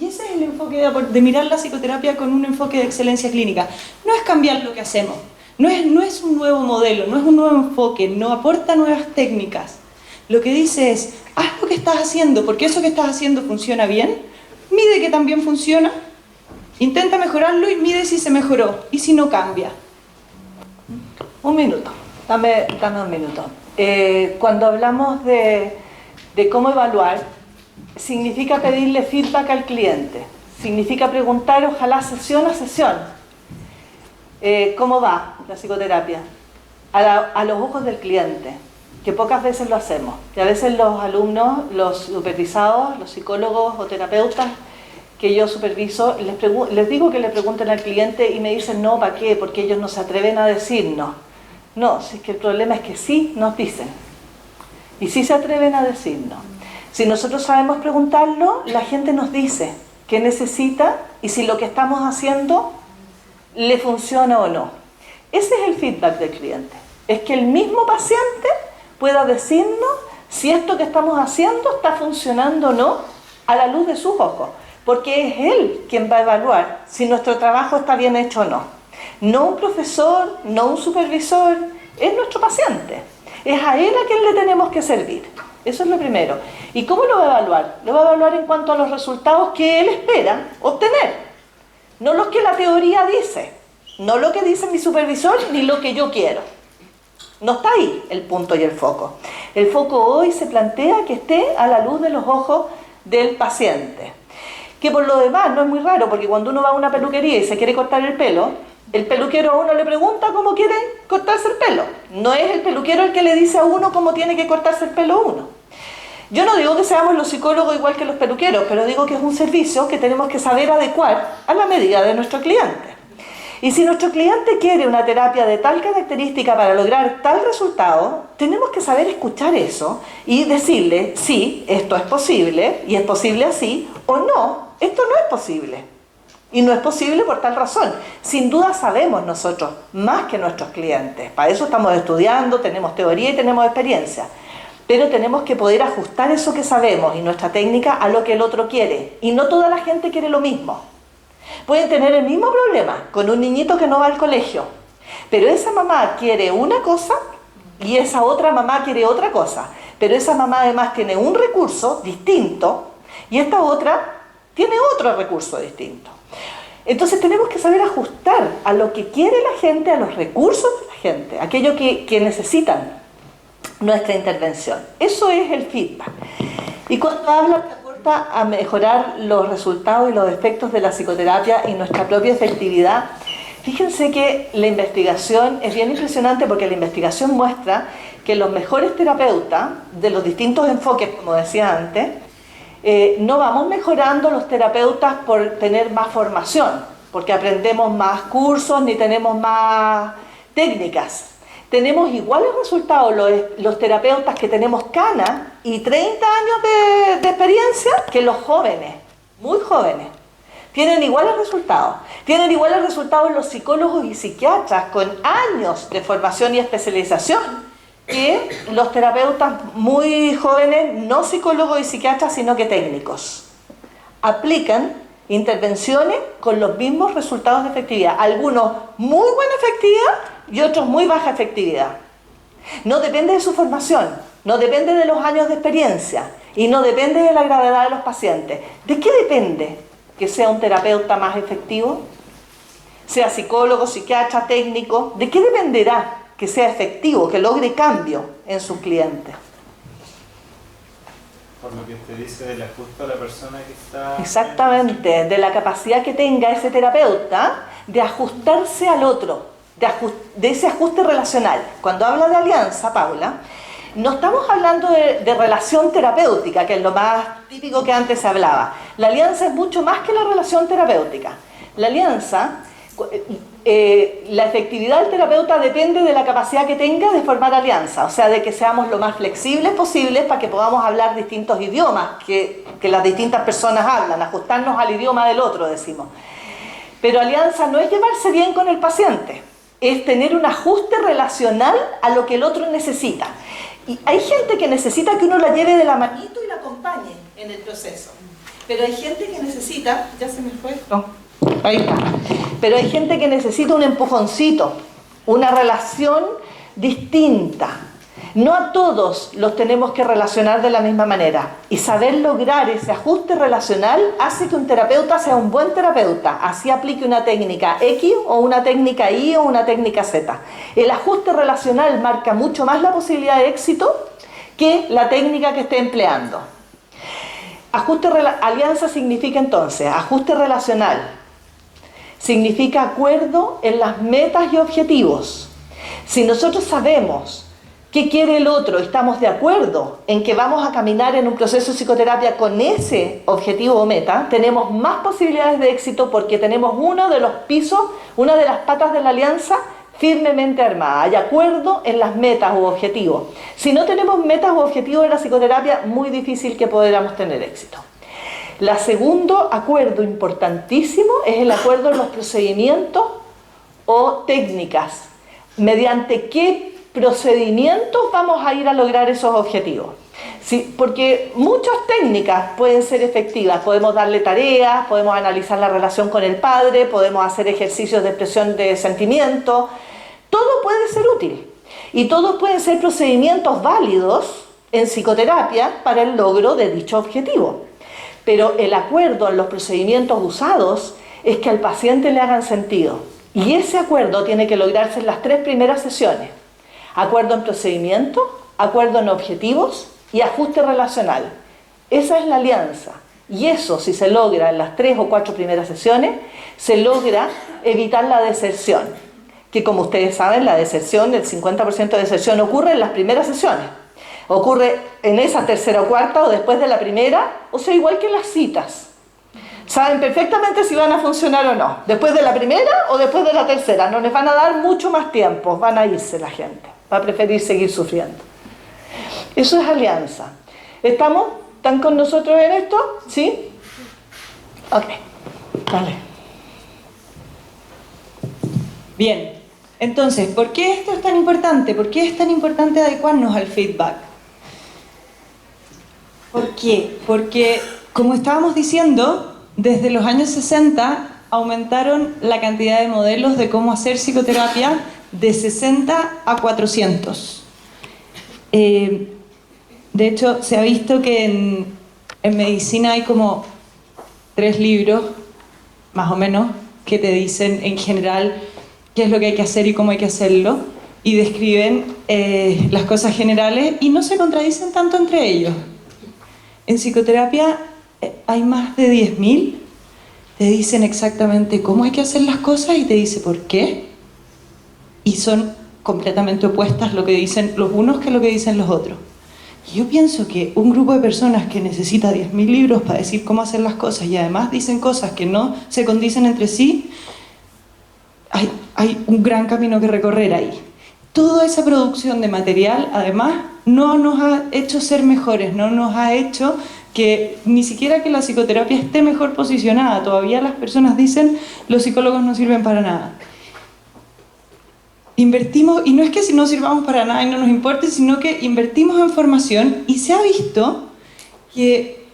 Y ese es el enfoque de mirar la psicoterapia con un enfoque de excelencia clínica. No es cambiar lo que hacemos, No es un nuevo modelo, no es un nuevo enfoque, no aporta nuevas técnicas. Lo que dice es, haz lo que estás haciendo, porque eso que estás haciendo funciona bien, mide que también funciona, intenta mejorarlo y mide si se mejoró y si no cambia. Un minuto, dame un minuto. Cuando hablamos de cómo evaluar, significa pedirle feedback al cliente, significa preguntar, ojalá sesión a sesión, ¿cómo va la psicoterapia? A los ojos del cliente, que pocas veces lo hacemos. Y a veces los alumnos, los supervisados, los psicólogos o terapeutas que yo superviso, les digo que le pregunten al cliente y me dicen, no, ¿para qué? Porque ellos no se atreven a decirnos. No, si es que el problema es que sí nos dicen. Y sí se atreven a decirnos. Si nosotros sabemos preguntarlo, la gente nos dice qué necesita y si lo que estamos haciendo le funciona o no. Ese es el feedback del cliente. Es que el mismo paciente pueda decirnos si esto que estamos haciendo está funcionando o no a la luz de sus ojos. Porque es él quien va a evaluar si nuestro trabajo está bien hecho o no. No un profesor, no un supervisor, es nuestro paciente. Es a él a quien le tenemos que servir. Eso es lo primero. ¿Y cómo lo va a evaluar? Lo va a evaluar en cuanto a los resultados que él espera obtener. No los que la teoría dice, no lo que dice mi supervisor, ni lo que yo quiero. No está ahí el punto y el foco. El foco hoy se plantea que esté a la luz de los ojos del paciente. Que por lo demás no es muy raro, porque cuando uno va a una peluquería y se quiere cortar el pelo, el peluquero a uno le pregunta cómo quiere cortarse el pelo. No es el peluquero el que le dice a uno cómo tiene que cortarse el pelo uno. Yo no digo que seamos los psicólogos igual que los peluqueros, pero digo que es un servicio que tenemos que saber adecuar a la medida de nuestro cliente. Y si nuestro cliente quiere una terapia de tal característica para lograr tal resultado, tenemos que saber escuchar eso y decirle, sí, esto es posible, y es posible así, o no, esto no es posible. Y no es posible por tal razón. Sin duda sabemos nosotros más que nuestros clientes. Para eso estamos estudiando, tenemos teoría y tenemos experiencia. Pero tenemos que poder ajustar eso que sabemos y nuestra técnica a lo que el otro quiere. Y no toda la gente quiere lo mismo. Pueden tener el mismo problema con un niñito que no va al colegio, pero esa mamá quiere una cosa y esa otra mamá quiere otra cosa, pero esa mamá además tiene un recurso distinto y esta otra tiene otro recurso distinto. Entonces tenemos que saber ajustar a lo que quiere la gente, a los recursos de la gente, aquello que necesitan nuestra intervención. Eso es el feedback. Y cuando habla a mejorar los resultados y los efectos de la psicoterapia y nuestra propia efectividad, fíjense que la investigación es bien impresionante porque la investigación muestra que los mejores terapeutas de los distintos enfoques, como decía antes, no vamos mejorando los terapeutas por tener más formación, porque aprendemos más cursos ni tenemos más técnicas. Tenemos iguales resultados los terapeutas que tenemos canas y 30 años de experiencia que los jóvenes, muy jóvenes. Tienen iguales resultados. Tienen iguales resultados los psicólogos y psiquiatras con años de formación y especialización que los terapeutas muy jóvenes, no psicólogos y psiquiatras, sino que técnicos. Aplican intervenciones con los mismos resultados de efectividad. Algunos muy buena efectividad y otros muy baja efectividad. No depende de su formación, no depende de los años de experiencia y no depende de la gravedad de los pacientes. ¿De qué depende que sea un terapeuta más efectivo? Sea psicólogo, psiquiatra, técnico. ¿De qué dependerá que sea efectivo, que logre cambio en sus clientes? Por lo que usted dice del ajuste a la persona que está... Exactamente, de la capacidad que tenga ese terapeuta de ajustarse al otro, de ese ajuste relacional. Cuando habla de alianza, Paula, no estamos hablando de relación terapéutica, que es lo más típico que antes se hablaba. La alianza es mucho más que la relación terapéutica. La alianza, la efectividad del terapeuta depende de la capacidad que tenga de formar alianza, o sea, de que seamos lo más flexibles posibles para que podamos hablar distintos idiomas que las distintas personas hablan, ajustarnos al idioma del otro, decimos. Pero alianza no es llevarse bien con el paciente, es tener un ajuste relacional a lo que el otro necesita. Y hay gente que necesita que uno la lleve de la manito y la acompañe en el proceso. Pero hay gente que necesita, ya se me fue, no, ahí está. Pero hay gente que necesita un empujoncito, una relación distinta. No a todos los tenemos que relacionar de la misma manera. Y saber lograr ese ajuste relacional hace que un terapeuta sea un buen terapeuta. Así aplique una técnica X o una técnica Y o una técnica Z. El ajuste relacional marca mucho más la posibilidad de éxito que la técnica que esté empleando. Alianza significa entonces, ajuste relacional. Significa acuerdo en las metas y objetivos. Si nosotros sabemos qué quiere el otro, estamos de acuerdo en que vamos a caminar en un proceso de psicoterapia con ese objetivo o meta, tenemos más posibilidades de éxito porque tenemos uno de los pisos, una de las patas de la alianza firmemente armada. Hay acuerdo en las metas u objetivos. Si no tenemos metas u objetivos en la psicoterapia, muy difícil que podamos tener éxito. El segundo acuerdo importantísimo es el acuerdo en los procedimientos o técnicas. ¿Mediante qué procedimientos vamos a ir a lograr esos objetivos? Sí, porque muchas técnicas pueden ser efectivas. Podemos darle tareas, podemos analizar la relación con el padre, podemos hacer ejercicios de expresión de sentimientos. Todo puede ser útil y todos pueden ser procedimientos válidos en psicoterapia para el logro de dicho objetivo. Pero el acuerdo en los procedimientos usados es que al paciente le hagan sentido. Y ese acuerdo tiene que lograrse en las 3 primeras sesiones. Acuerdo en procedimiento, acuerdo en objetivos y ajuste relacional. Esa es la alianza. Y eso, si se logra en las 3 o 4 primeras sesiones, se logra evitar la deserción. Que como ustedes saben, la deserción, el 50% de deserción ocurre en las primeras sesiones. Ocurre en esa tercera o cuarta o después de la primera, o sea, igual que en las citas. Saben perfectamente si van a funcionar o no, después de la primera o después de la tercera. No les van a dar mucho más tiempo, van a irse la gente, va a preferir seguir sufriendo. Eso es alianza. ¿Estamos? ¿Están con nosotros en esto? ¿Sí? Ok, vale. Bien, entonces, ¿por qué esto es tan importante? ¿Por qué es tan importante adecuarnos al feedback? ¿Por qué? Porque, como estábamos diciendo, desde los años 60 aumentaron la cantidad de modelos de cómo hacer psicoterapia de 60 a 400. De hecho, se ha visto que en medicina hay como 3 libros, más o menos, que te dicen en general qué es lo que hay que hacer y cómo hay que hacerlo, y describen las cosas generales y no se contradicen tanto entre ellos. En psicoterapia hay más de 10.000, te dicen exactamente cómo hay que hacer las cosas y te dice por qué, y son completamente opuestas lo que dicen los unos que lo que dicen los otros. Y yo pienso que un grupo de personas que necesita 10.000 libros para decir cómo hacer las cosas y además dicen cosas que no se condicen entre sí, hay un gran camino que recorrer ahí. Toda esa producción de material, además, no nos ha hecho ser mejores, no nos ha hecho que ni siquiera que la psicoterapia esté mejor posicionada. Todavía las personas dicen, los psicólogos no sirven para nada. Invertimos, y no es que si no sirvamos para nada y no nos importe, sino que invertimos en formación y se ha visto que,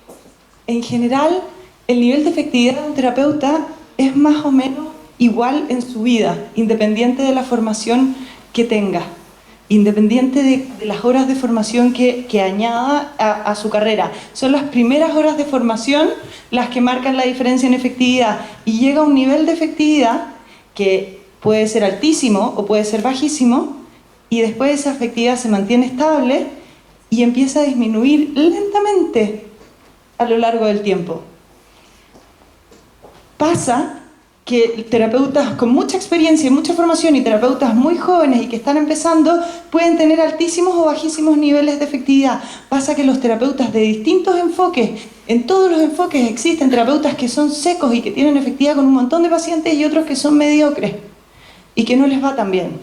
en general, el nivel de efectividad de un terapeuta es más o menos igual en su vida, independiente de la formación que tenga, independiente de las horas de formación que añada a su carrera. Son las primeras horas de formación las que marcan la diferencia en efectividad, y llega a un nivel de efectividad que puede ser altísimo o puede ser bajísimo, y después esa efectividad se mantiene estable y empieza a disminuir lentamente a lo largo del tiempo. Pasa que terapeutas con mucha experiencia y mucha formación y terapeutas muy jóvenes y que están empezando pueden tener altísimos o bajísimos niveles de efectividad. Pasa que los terapeutas de distintos enfoques, en todos los enfoques existen terapeutas que son secos y que tienen efectividad con un montón de pacientes y otros que son mediocres y que no les va tan bien.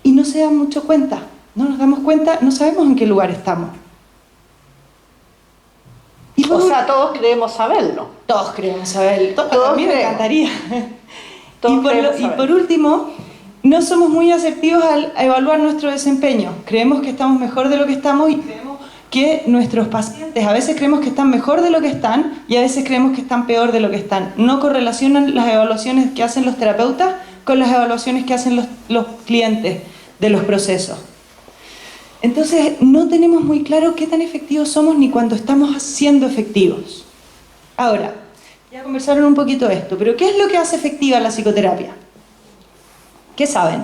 Y no se dan mucho cuenta, no nos damos cuenta, no sabemos en qué lugar estamos. O sea, todos creemos saberlo. Todos creemos saberlo. Todos a mí me encantaría. Y por último, no somos muy asertivos al evaluar nuestro desempeño. Creemos que estamos mejor de lo que estamos y creemos que nuestros pacientes, a veces creemos que están mejor de lo que están y a veces creemos que están peor de lo que están. No correlacionan las evaluaciones que hacen los terapeutas con las evaluaciones que hacen los clientes de los procesos. Entonces, no tenemos muy claro qué tan efectivos somos ni cuando estamos siendo efectivos. Ahora, ya conversaron un poquito esto, pero ¿qué es lo que hace efectiva la psicoterapia? ¿Qué saben?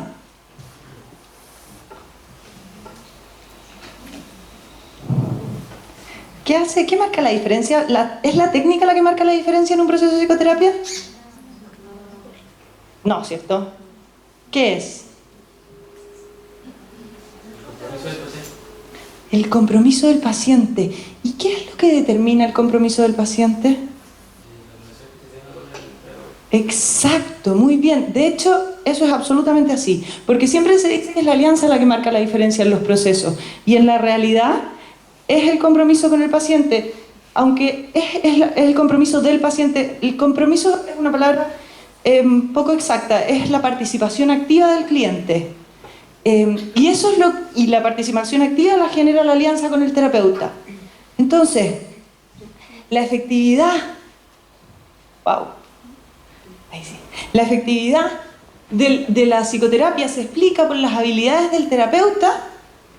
¿Qué hace? ¿Qué marca la diferencia? ¿Es la técnica la que marca la diferencia en un proceso de psicoterapia? No, ¿cierto? ¿Qué es? El compromiso del paciente. ¿Y qué es lo que determina el compromiso del paciente? Exacto, muy bien. De hecho, eso es absolutamente así. Porque siempre se dice que es la alianza la que marca la diferencia en los procesos. Y en la realidad es el compromiso con el paciente. Aunque es el compromiso del paciente. El compromiso es una palabra poco exacta. Es la participación activa del cliente. Y eso es y la participación activa la genera la alianza con el terapeuta. Entonces, la efectividad, wow, ahí sí. La efectividad de la psicoterapia se explica por las habilidades del terapeuta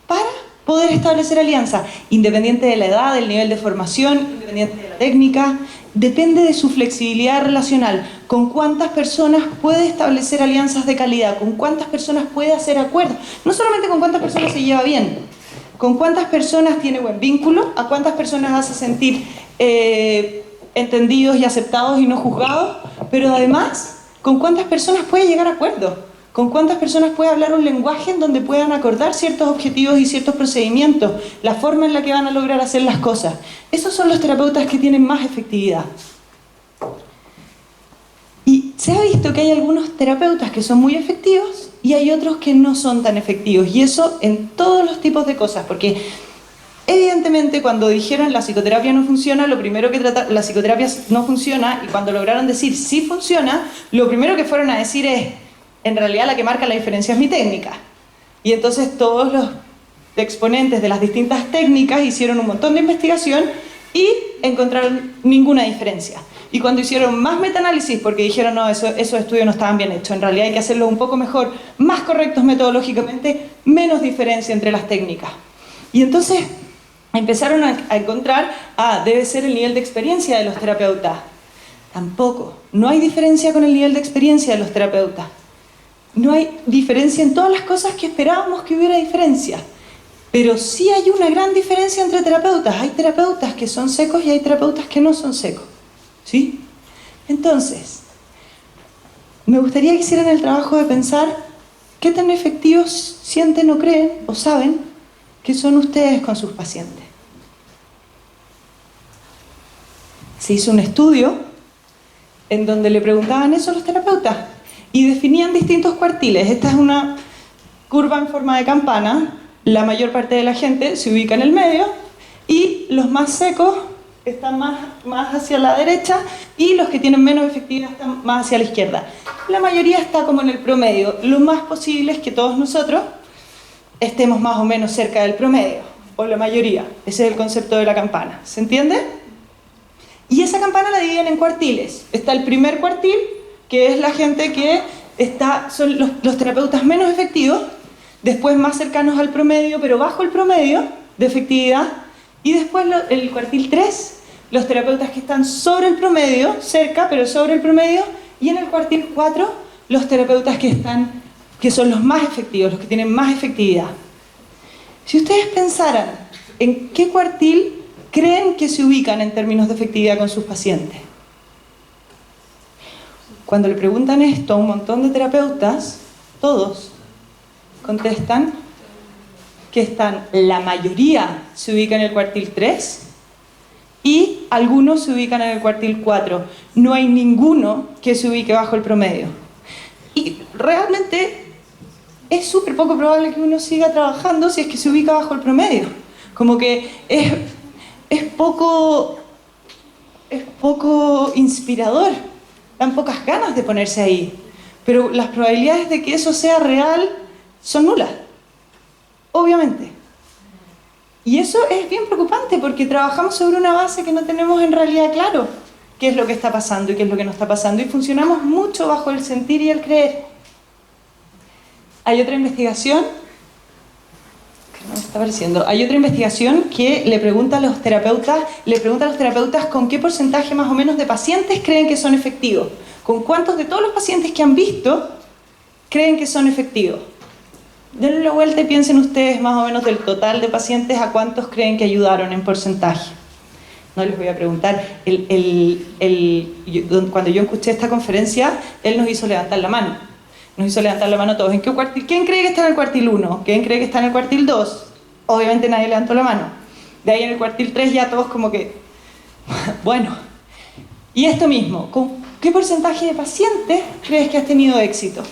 para poder establecer alianza, independiente de la edad, del nivel de formación, independiente de la técnica, depende de su flexibilidad relacional, con cuántas personas puede establecer alianzas de calidad, con cuántas personas puede hacer acuerdos, no solamente con cuántas personas se lleva bien, con cuántas personas tiene buen vínculo, a cuántas personas hace sentir entendidos y aceptados y no juzgados, pero además, con cuántas personas puede llegar a acuerdos, con cuántas personas puede hablar un lenguaje en donde puedan acordar ciertos objetivos y ciertos procedimientos, la forma en la que van a lograr hacer las cosas. Esos son los terapeutas que tienen más efectividad. Y se ha visto que hay algunos terapeutas que son muy efectivos y hay otros que no son tan efectivos. Y eso en todos los tipos de cosas, porque evidentemente cuando dijeron la psicoterapia no funciona, lo primero que la psicoterapia no funciona, y cuando lograron decir sí funciona, lo primero que fueron a decir es, en realidad la que marca la diferencia es mi técnica. Y entonces todos los exponentes de las distintas técnicas hicieron un montón de investigación y encontraron ninguna diferencia. Y cuando hicieron más metaanálisis, porque dijeron no, esos estudios no estaban bien hechos, en realidad hay que hacerlos un poco mejor, más correctos metodológicamente, menos diferencia entre las técnicas. Y entonces empezaron a encontrar, debe ser el nivel de experiencia de los terapeutas. Tampoco, no hay diferencia con el nivel de experiencia de los terapeutas. No hay diferencia en todas las cosas que esperábamos que hubiera diferencia. Pero sí hay una gran diferencia entre terapeutas. Hay terapeutas que son secos y hay terapeutas que no son secos. ¿Sí? Entonces, me gustaría que hicieran el trabajo de pensar qué tan efectivos sienten o creen o saben que son ustedes con sus pacientes. Se hizo un estudio en donde le preguntaban eso a los terapeutas y definían distintos cuartiles. Esta es una curva en forma de campana. La mayor parte de la gente se ubica en el medio y los más secos están más hacia la derecha y los que tienen menos efectividad están más hacia la izquierda. La mayoría está como en el promedio. Lo más posible es que todos nosotros estemos más o menos cerca del promedio, o la mayoría. Ese es el concepto de la campana. ¿Se entiende? Y esa campana la dividen en cuartiles. Está el primer cuartil, que es la gente que son los terapeutas menos efectivos, después más cercanos al promedio, pero bajo el promedio de efectividad, y después el cuartil 3, los terapeutas que están sobre el promedio, cerca, pero sobre el promedio, y en el cuartil 4, los terapeutas que son los más efectivos, los que tienen más efectividad. Si ustedes pensaran en qué cuartil creen que se ubican en términos de efectividad con sus pacientes. Cuando le preguntan esto a un montón de terapeutas, todos contestan que la mayoría se ubica en el cuartil 3 y algunos se ubican en el cuartil 4. No hay ninguno que se ubique bajo el promedio. Y realmente es súper poco probable que uno siga trabajando si es que se ubica bajo el promedio. Como que es poco inspirador, dan pocas ganas de ponerse ahí. Pero las probabilidades de que eso sea real son nulas, obviamente. Y eso es bien preocupante porque trabajamos sobre una base que no tenemos en realidad claro qué es lo que está pasando y qué es lo que no está pasando. Y funcionamos mucho bajo el sentir y el creer. Hay otra investigación, que no me está apareciendo, hay otra investigación que le pregunta a los terapeutas con qué porcentaje más o menos de pacientes creen que son efectivos, con cuántos de todos los pacientes que han visto creen que son efectivos. Denle la vuelta y piensen ustedes más o menos del total de pacientes a cuántos creen que ayudaron en porcentaje. No les voy a preguntar. Cuando yo escuché esta conferencia, él nos hizo levantar la mano. Nos hizo levantar la mano a todos. ¿En qué cuartil? ¿Quién cree que está en el cuartil 1? ¿Quién cree que está en el cuartil 2? Obviamente nadie levantó la mano. De ahí en el cuartil 3 ya todos como que... Bueno. Y esto mismo, ¿con qué porcentaje de pacientes crees que has tenido éxito?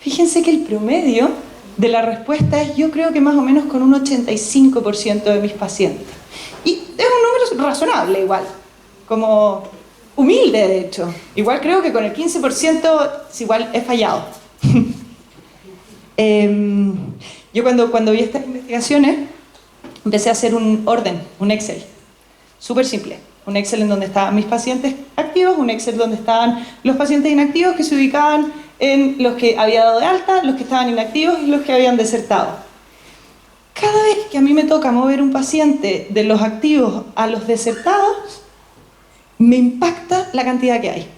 Fíjense que el promedio de la respuesta es, yo creo que más o menos con un 85% de mis pacientes. Y es un número razonable igual, como humilde de hecho. Igual creo que con el 15% igual he fallado. Yo cuando vi estas investigaciones empecé a hacer un orden, un Excel, súper simple. Un Excel en donde estaban mis pacientes activos, un Excel donde estaban los pacientes inactivos que se ubicaban en los que había dado de alta, los que estaban inactivos y los que habían desertado. Cada vez que a mí me toca mover un paciente de los activos a los desertados, me impacta la cantidad que hay.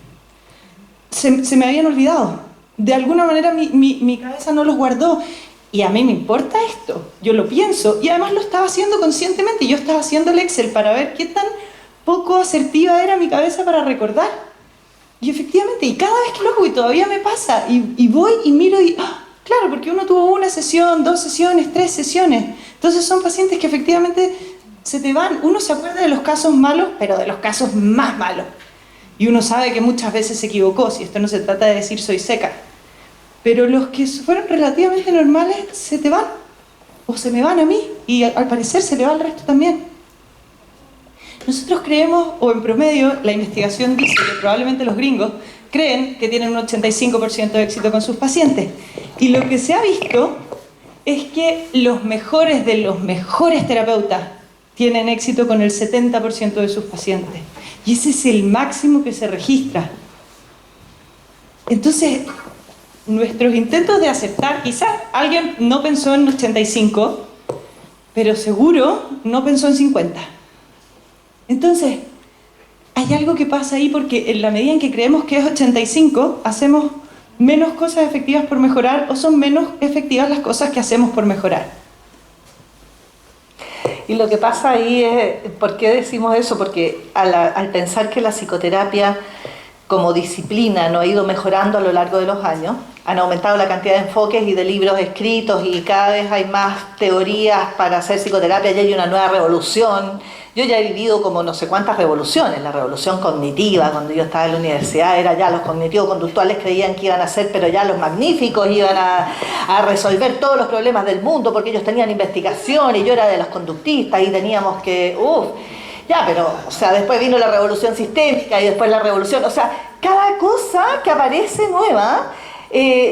Se me habían olvidado. De alguna manera mi cabeza no los guardó. Y a mí me importa esto. Yo lo pienso. Y además lo estaba haciendo conscientemente. Yo estaba haciendo el Excel para ver qué tan poco asertiva era mi cabeza para recordar. Y efectivamente, y cada vez que lo hago y todavía me pasa, y voy y miro y... ¡ah! Claro, porque uno tuvo una sesión, 2 sesiones, 3 sesiones. Entonces son pacientes que efectivamente se te van. Uno se acuerda de los casos malos, pero de los casos más malos. Y uno sabe que muchas veces se equivocó, si esto no se trata de decir soy seca. Pero los que fueron relativamente normales se te van. O se me van a mí. Y al parecer se le va al resto también. Nosotros creemos, o en promedio, la investigación dice que probablemente los gringos creen que tienen un 85% de éxito con sus pacientes. Y lo que se ha visto es que los mejores de los mejores terapeutas tienen éxito con el 70% de sus pacientes. Y ese es el máximo que se registra. Entonces, nuestros intentos de aceptar, quizás alguien no pensó en 85, pero seguro no pensó en 50. Entonces, hay algo que pasa ahí porque en la medida en que creemos que es 85, hacemos menos cosas efectivas por mejorar o son menos efectivas las cosas que hacemos por mejorar. Y lo que pasa ahí es, ¿por qué decimos eso? Porque al pensar que la psicoterapia como disciplina no ha ido mejorando a lo largo de los años, han aumentado la cantidad de enfoques y de libros escritos y cada vez hay más teorías para hacer psicoterapia, ya hay una nueva revolución. Yo ya he vivido como no sé cuántas revoluciones, la revolución cognitiva, cuando yo estaba en la universidad, era ya los cognitivo-conductuales creían que iban a ser, pero ya los magníficos iban a resolver todos los problemas del mundo, porque ellos tenían investigación y yo era de los conductistas y teníamos que, ya, pero, o sea, después vino la revolución sistémica y después la revolución, o sea, cada cosa que aparece nueva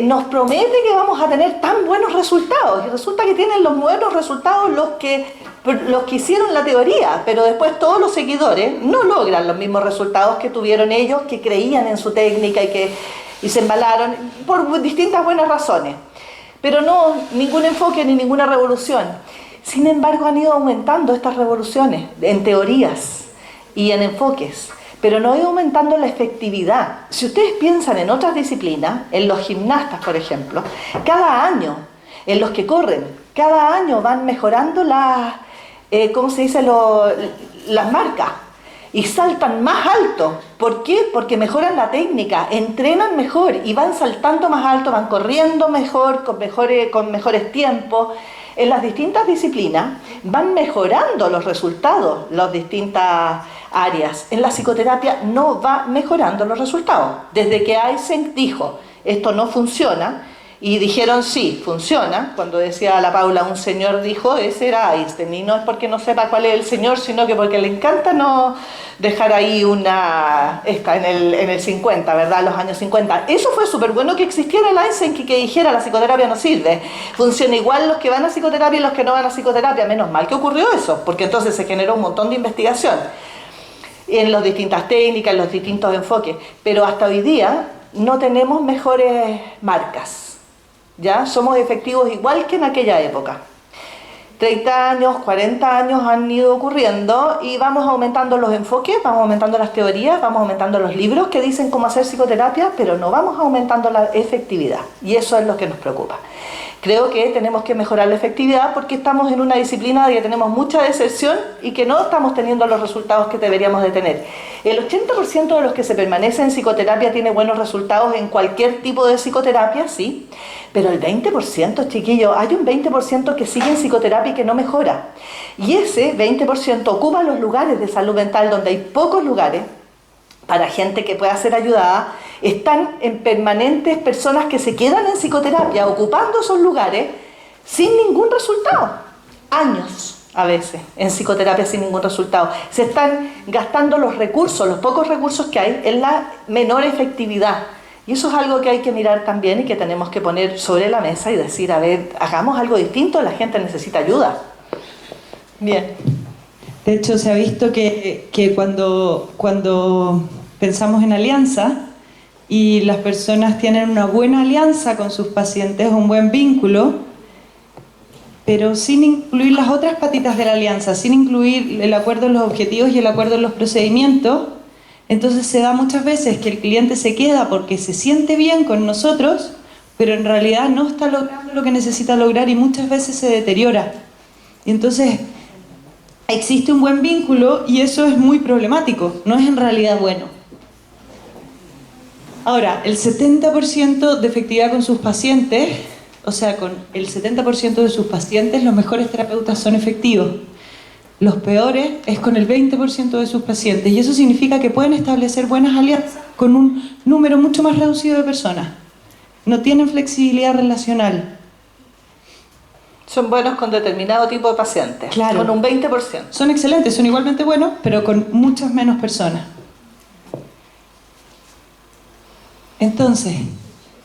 nos promete que vamos a tener tan buenos resultados, y resulta que tienen los buenos resultados los que hicieron la teoría, pero después todos los seguidores no logran los mismos resultados que tuvieron ellos, que creían en su técnica y se embalaron por distintas buenas razones. Pero no, ningún enfoque ni ninguna revolución. Sin embargo, han ido aumentando estas revoluciones en teorías y en enfoques, pero no ha ido aumentando la efectividad. Si ustedes piensan en otras disciplinas, en los gimnastas, por ejemplo, cada año, en los que corren, cada año van mejorando las marcas y saltan más alto. ¿Por qué? Porque mejoran la técnica, entrenan mejor y van saltando más alto, van corriendo mejor, con mejores tiempos. En las distintas disciplinas van mejorando los resultados, las distintas áreas. En la psicoterapia no va mejorando los resultados. Desde que Eysenck dijo, esto no funciona, y dijeron, sí, funciona. Cuando decía la Paula, un señor dijo, ese era Einstein. Y no es porque no sepa cuál es el señor, sino que porque le encanta no dejar ahí en el 50, ¿verdad? Los años 50. Eso fue súper bueno que existiera el Einstein que dijera la psicoterapia no sirve. Funciona igual los que van a psicoterapia y los que no van a psicoterapia. Menos mal que ocurrió eso, porque entonces se generó un montón de investigación en las distintas técnicas, en los distintos enfoques. Pero hasta hoy día no tenemos mejores marcas. ¿ya? Somos efectivos igual que en aquella época. 30 años, 40 años han ido ocurriendo y vamos aumentando los enfoques, vamos aumentando las teorías, vamos aumentando los libros que dicen cómo hacer psicoterapia, pero no vamos aumentando la efectividad, y eso es lo que nos preocupa. Creo que tenemos que mejorar la efectividad porque estamos en una disciplina de que tenemos mucha deserción y que no estamos teniendo los resultados que deberíamos de tener. El 80% de los que se permanecen en psicoterapia tiene buenos resultados en cualquier tipo de psicoterapia, sí, pero el 20%, chiquillos, hay un 20% que sigue en psicoterapia y que no mejora. Y ese 20% ocupa los lugares de salud mental donde hay pocos lugares para gente que pueda ser ayudada. Están en permanentes personas que se quedan en psicoterapia ocupando esos lugares sin ningún resultado. Años a veces en psicoterapia sin ningún resultado. Se están gastando los recursos, los pocos recursos que hay, en la menor efectividad. Y eso es algo que hay que mirar también y que tenemos que poner sobre la mesa y decir, a ver, hagamos algo distinto, la gente necesita ayuda. Bien. De hecho, se ha visto que cuando pensamos en alianza y las personas tienen una buena alianza con sus pacientes, un buen vínculo, pero sin incluir las otras patitas de la alianza, sin incluir el acuerdo en los objetivos y el acuerdo en los procedimientos, entonces se da muchas veces que el cliente se queda porque se siente bien con nosotros, pero en realidad no está logrando lo que necesita lograr y muchas veces se deteriora. Y entonces existe un buen vínculo y eso es muy problemático, no es en realidad bueno. Ahora, el 70% de efectividad con sus pacientes, o sea, con el 70% de sus pacientes, los mejores terapeutas son efectivos. Los peores es con el 20% de sus pacientes, y eso significa que pueden establecer buenas alianzas con un número mucho más reducido de personas. No tienen flexibilidad relacional. Son buenos con determinado tipo de pacientes, Claro. con un 20%. Son excelentes, son igualmente buenos, pero con muchas menos personas. Entonces,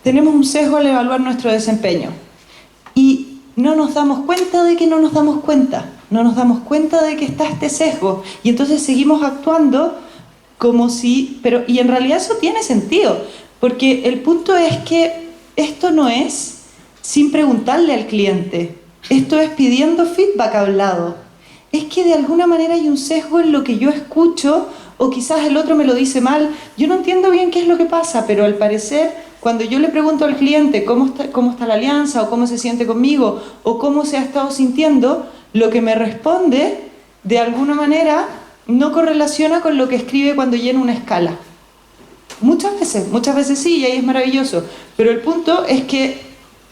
tenemos un sesgo al evaluar nuestro desempeño y no nos damos cuenta de que no nos damos cuenta. No nos damos cuenta de que está este sesgo y entonces seguimos actuando como si... y en realidad eso tiene sentido, porque el punto es que esto no es sin preguntarle al cliente, esto es pidiendo feedback hablado. Es que de alguna manera hay un sesgo en lo que yo escucho, o quizás el otro me lo dice mal. Yo no entiendo bien qué es lo que pasa, pero al parecer, cuando yo le pregunto al cliente cómo está la alianza, o cómo se siente conmigo, o cómo se ha estado sintiendo, lo que me responde, de alguna manera, no correlaciona con lo que escribe cuando llena una escala. Muchas veces sí, y ahí es maravilloso. Pero el punto es que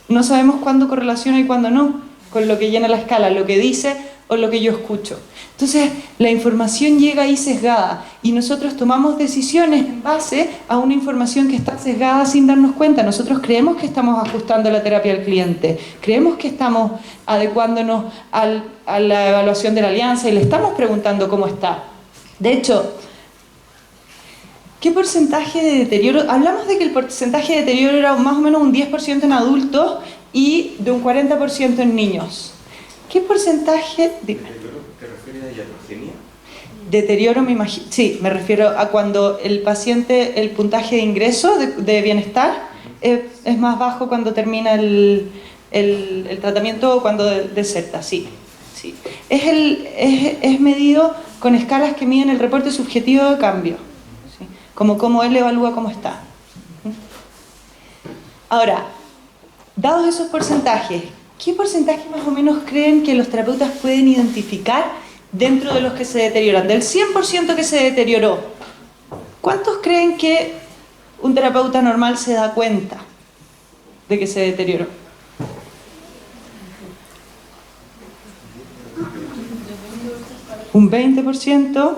no sabemos cuándo correlaciona y cuándo no con lo que llena la escala, lo que dice o lo que yo escucho. Entonces, la información llega ahí sesgada y nosotros tomamos decisiones en base a una información que está sesgada sin darnos cuenta. Nosotros creemos que estamos ajustando la terapia al cliente, creemos que estamos adecuándonos a la evaluación de la alianza y le estamos preguntando cómo está. De hecho, ¿qué porcentaje de deterioro? Hablamos de que el porcentaje de deterioro era más o menos un 10% en adultos y de un 40% en niños. ¿Qué porcentaje? Dime. ¿Te refieres a iatrogenia? Deterioro, me imagino. Sí, me refiero a cuando el paciente, el puntaje de ingreso de bienestar es más bajo cuando termina el tratamiento o cuando deserta. Sí, sí. Es medido con escalas que miden el reporte subjetivo de cambio, ¿sí? Como cómo él evalúa cómo está. Ahora, dados esos porcentajes, ¿qué porcentaje más o menos creen que los terapeutas pueden identificar dentro de los que se deterioran? Del 100% que se deterioró, ¿cuántos creen que un terapeuta normal se da cuenta de que se deterioró? ¿Un 20%?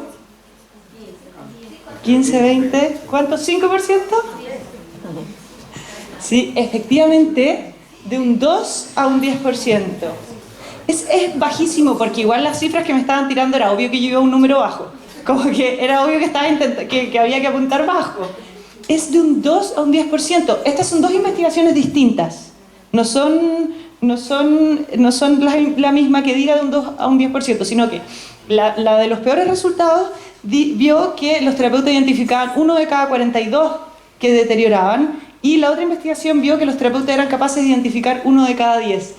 ¿15, 20? ¿Cuántos? ¿5%? Sí, efectivamente, de un 2 a un 10%. Es bajísimo, porque igual las cifras que me estaban tirando era obvio que yo iba a un número bajo. Como que era obvio que había que apuntar bajo. Es de un 2 a un 10%. Estas son dos investigaciones distintas. No son la misma que diga de un 2 a un 10%, sino que la de los peores resultados vio que los terapeutas identificaban 1 de cada 42 que deterioraban y la otra investigación vio que los terapeutas eran capaces de identificar 1 de cada 10.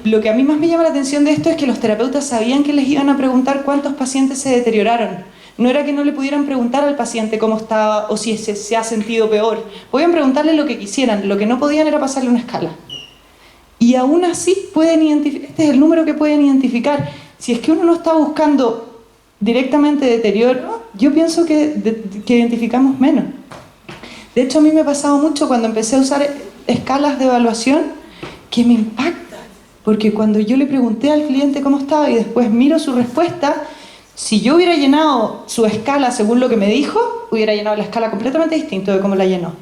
Lo que a mí más me llama la atención de esto es que los terapeutas sabían que les iban a preguntar cuántos pacientes se deterioraron. No era que no le pudieran preguntar al paciente cómo estaba o si se ha sentido peor. Podían preguntarle lo que quisieran, lo que no podían era pasarle una escala. Y aún así pueden identificar, este es el número que pueden identificar. Si es que uno no está buscando directamente deterioro, yo pienso que identificamos menos. De hecho, a mí me ha pasado mucho cuando empecé a usar escalas de evaluación que me impacta, porque cuando yo le pregunté al cliente cómo estaba y después miro su respuesta, si yo hubiera llenado su escala según lo que me dijo, hubiera llenado la escala completamente distinto de cómo la llenó.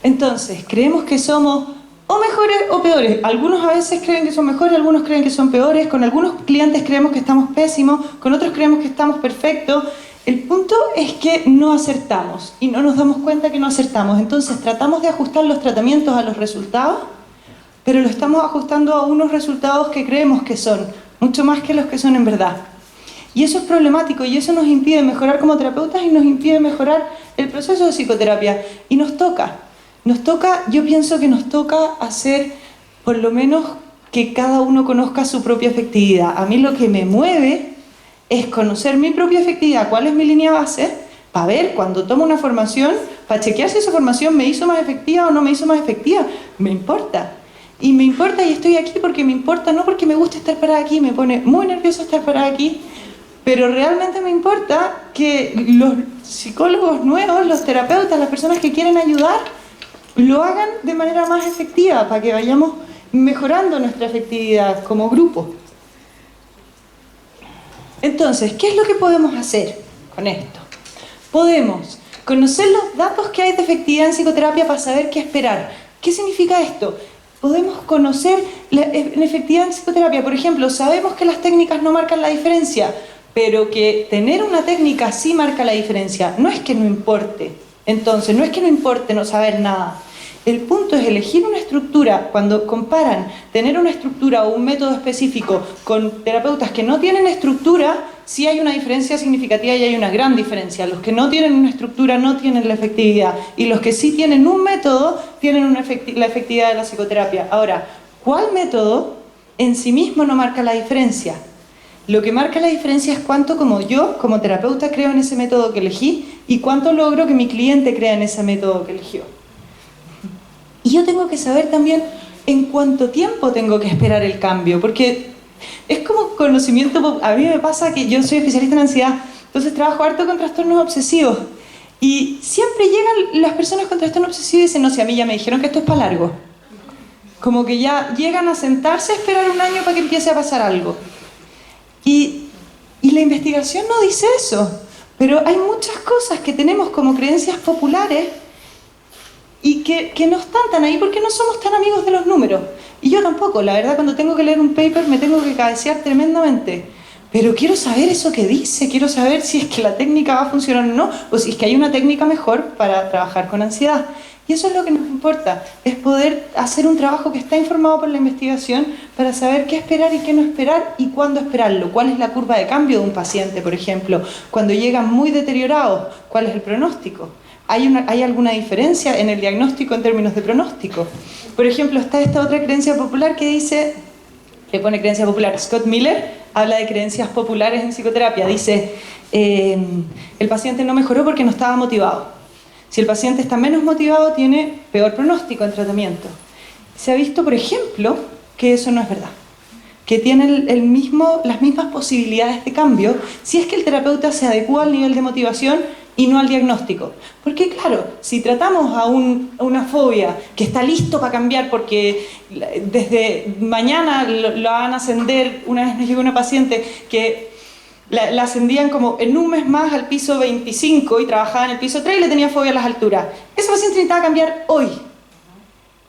Entonces, creemos que somos o mejores o peores. Algunos a veces creen que son mejores, algunos creen que son peores. Con algunos clientes creemos que estamos pésimos, con otros creemos que estamos perfectos. El punto es que no acertamos y no nos damos cuenta que no acertamos. Entonces, tratamos de ajustar los tratamientos a los resultados, pero lo estamos ajustando a unos resultados que creemos que son, mucho más que los que son en verdad. Y eso es problemático y eso nos impide mejorar como terapeutas y nos impide mejorar el proceso de psicoterapia. Y nos toca, yo pienso que nos toca hacer por lo menos que cada uno conozca su propia efectividad. A mí lo que me mueve es conocer mi propia efectividad, cuál es mi línea base, para ver cuando tomo una formación, para chequear si esa formación me hizo más efectiva o no me hizo más efectiva. Me importa. Y me importa y estoy aquí porque me importa, no porque me guste estar parada aquí, me pone muy nervioso estar parada aquí, pero realmente me importa que los psicólogos nuevos, los terapeutas, las personas que quieren ayudar, lo hagan de manera más efectiva para que vayamos mejorando nuestra efectividad como grupo. Entonces, ¿qué es lo que podemos hacer con esto? Podemos conocer los datos que hay de efectividad en psicoterapia para saber qué esperar. ¿Qué significa esto? Podemos conocer la efectividad en psicoterapia. Por ejemplo, sabemos que las técnicas no marcan la diferencia, pero que tener una técnica sí marca la diferencia. No es que no importe. Entonces, no es que no importe no saber nada. El punto es elegir una estructura. Cuando comparan tener una estructura o un método específico con terapeutas que no tienen estructura, sí hay una diferencia significativa y hay una gran diferencia. Los que no tienen una estructura no tienen la efectividad y los que sí tienen un método tienen la efectividad de la psicoterapia. Ahora, ¿cuál método en sí mismo no marca la diferencia? Lo que marca la diferencia es cuánto como yo, como terapeuta, creo en ese método que elegí y cuánto logro que mi cliente crea en ese método que eligió. Y yo tengo que saber también en cuánto tiempo tengo que esperar el cambio, porque es como conocimiento. A mí me pasa que yo soy especialista en ansiedad, entonces trabajo harto con trastornos obsesivos y siempre llegan las personas con trastorno obsesivo y dicen, no sé, a mí ya me dijeron que esto es para largo. Como que ya llegan a sentarse a esperar un año para que empiece a pasar algo. Y la investigación no dice eso, pero hay muchas cosas que tenemos como creencias populares y que no están tan ahí porque no somos tan amigos de los números. Y yo tampoco, la verdad, cuando tengo que leer un paper me tengo que cabecear tremendamente. Pero quiero saber eso que dice, quiero saber si es que la técnica va a funcionar o no, o si es que hay una técnica mejor para trabajar con ansiedad. Y eso es lo que nos importa, es poder hacer un trabajo que está informado por la investigación para saber qué esperar y qué no esperar y cuándo esperarlo. ¿Cuál es la curva de cambio de un paciente, por ejemplo? Cuando llegan muy deteriorados, ¿cuál es el pronóstico? ¿Hay alguna diferencia en el diagnóstico en términos de pronóstico? Por ejemplo, está esta otra creencia popular que dice, le pone creencia popular, Scott Miller habla de creencias populares en psicoterapia, dice, el paciente no mejoró porque no estaba motivado. Si el paciente está menos motivado, tiene peor pronóstico en tratamiento. Se ha visto, por ejemplo, que eso no es verdad, que tiene las mismas posibilidades de cambio si es que el terapeuta se adecua al nivel de motivación y no al diagnóstico. Porque claro, si tratamos a una fobia que está listo para cambiar porque desde mañana lo van a ascender, una vez nos llegó una paciente que la ascendían como en un mes más al piso 25 y trabajaba en el piso 3 y le tenía fobia a las alturas. Esa paciente necesitaba cambiar hoy.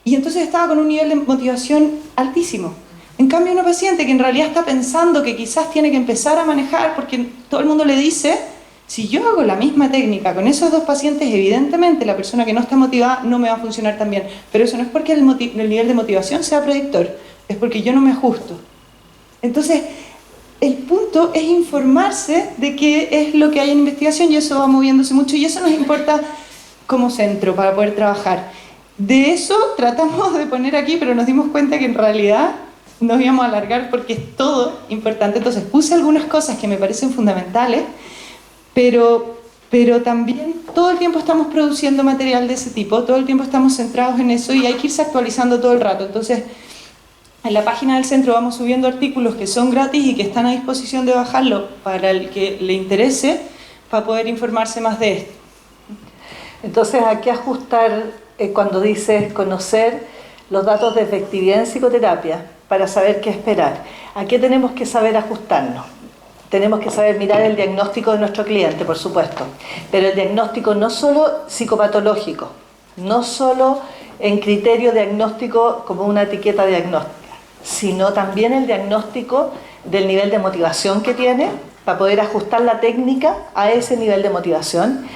Y entonces estaba con un nivel de motivación altísimo. En cambio, una paciente que en realidad está pensando que quizás tiene que empezar a manejar porque todo el mundo le dice, si yo hago la misma técnica con esos dos pacientes, evidentemente la persona que no está motivada no me va a funcionar tan bien. Pero eso no es porque el nivel de motivación sea predictor, es porque yo no me ajusto. Entonces, el punto es informarse de qué es lo que hay en investigación y eso va moviéndose mucho y eso nos importa como centro para poder trabajar. De eso tratamos de poner aquí, pero nos dimos cuenta que en realidad nos íbamos a alargar porque es todo importante. Entonces puse algunas cosas que me parecen fundamentales, pero también todo el tiempo estamos produciendo material de ese tipo, todo el tiempo estamos centrados en eso y hay que irse actualizando todo el rato. Entonces, en la página del centro vamos subiendo artículos que son gratis y que están a disposición de bajarlo para el que le interese, para poder informarse más de esto. Entonces, ¿a qué ajustar cuando dices conocer los datos de efectividad en psicoterapia para saber qué esperar? ¿A qué tenemos que saber ajustarnos? Tenemos que saber mirar el diagnóstico de nuestro cliente, por supuesto, pero el diagnóstico no solo psicopatológico, no solo en criterio diagnóstico como una etiqueta diagnóstica, sino también el diagnóstico del nivel de motivación que tiene para poder ajustar la técnica a ese nivel de motivación.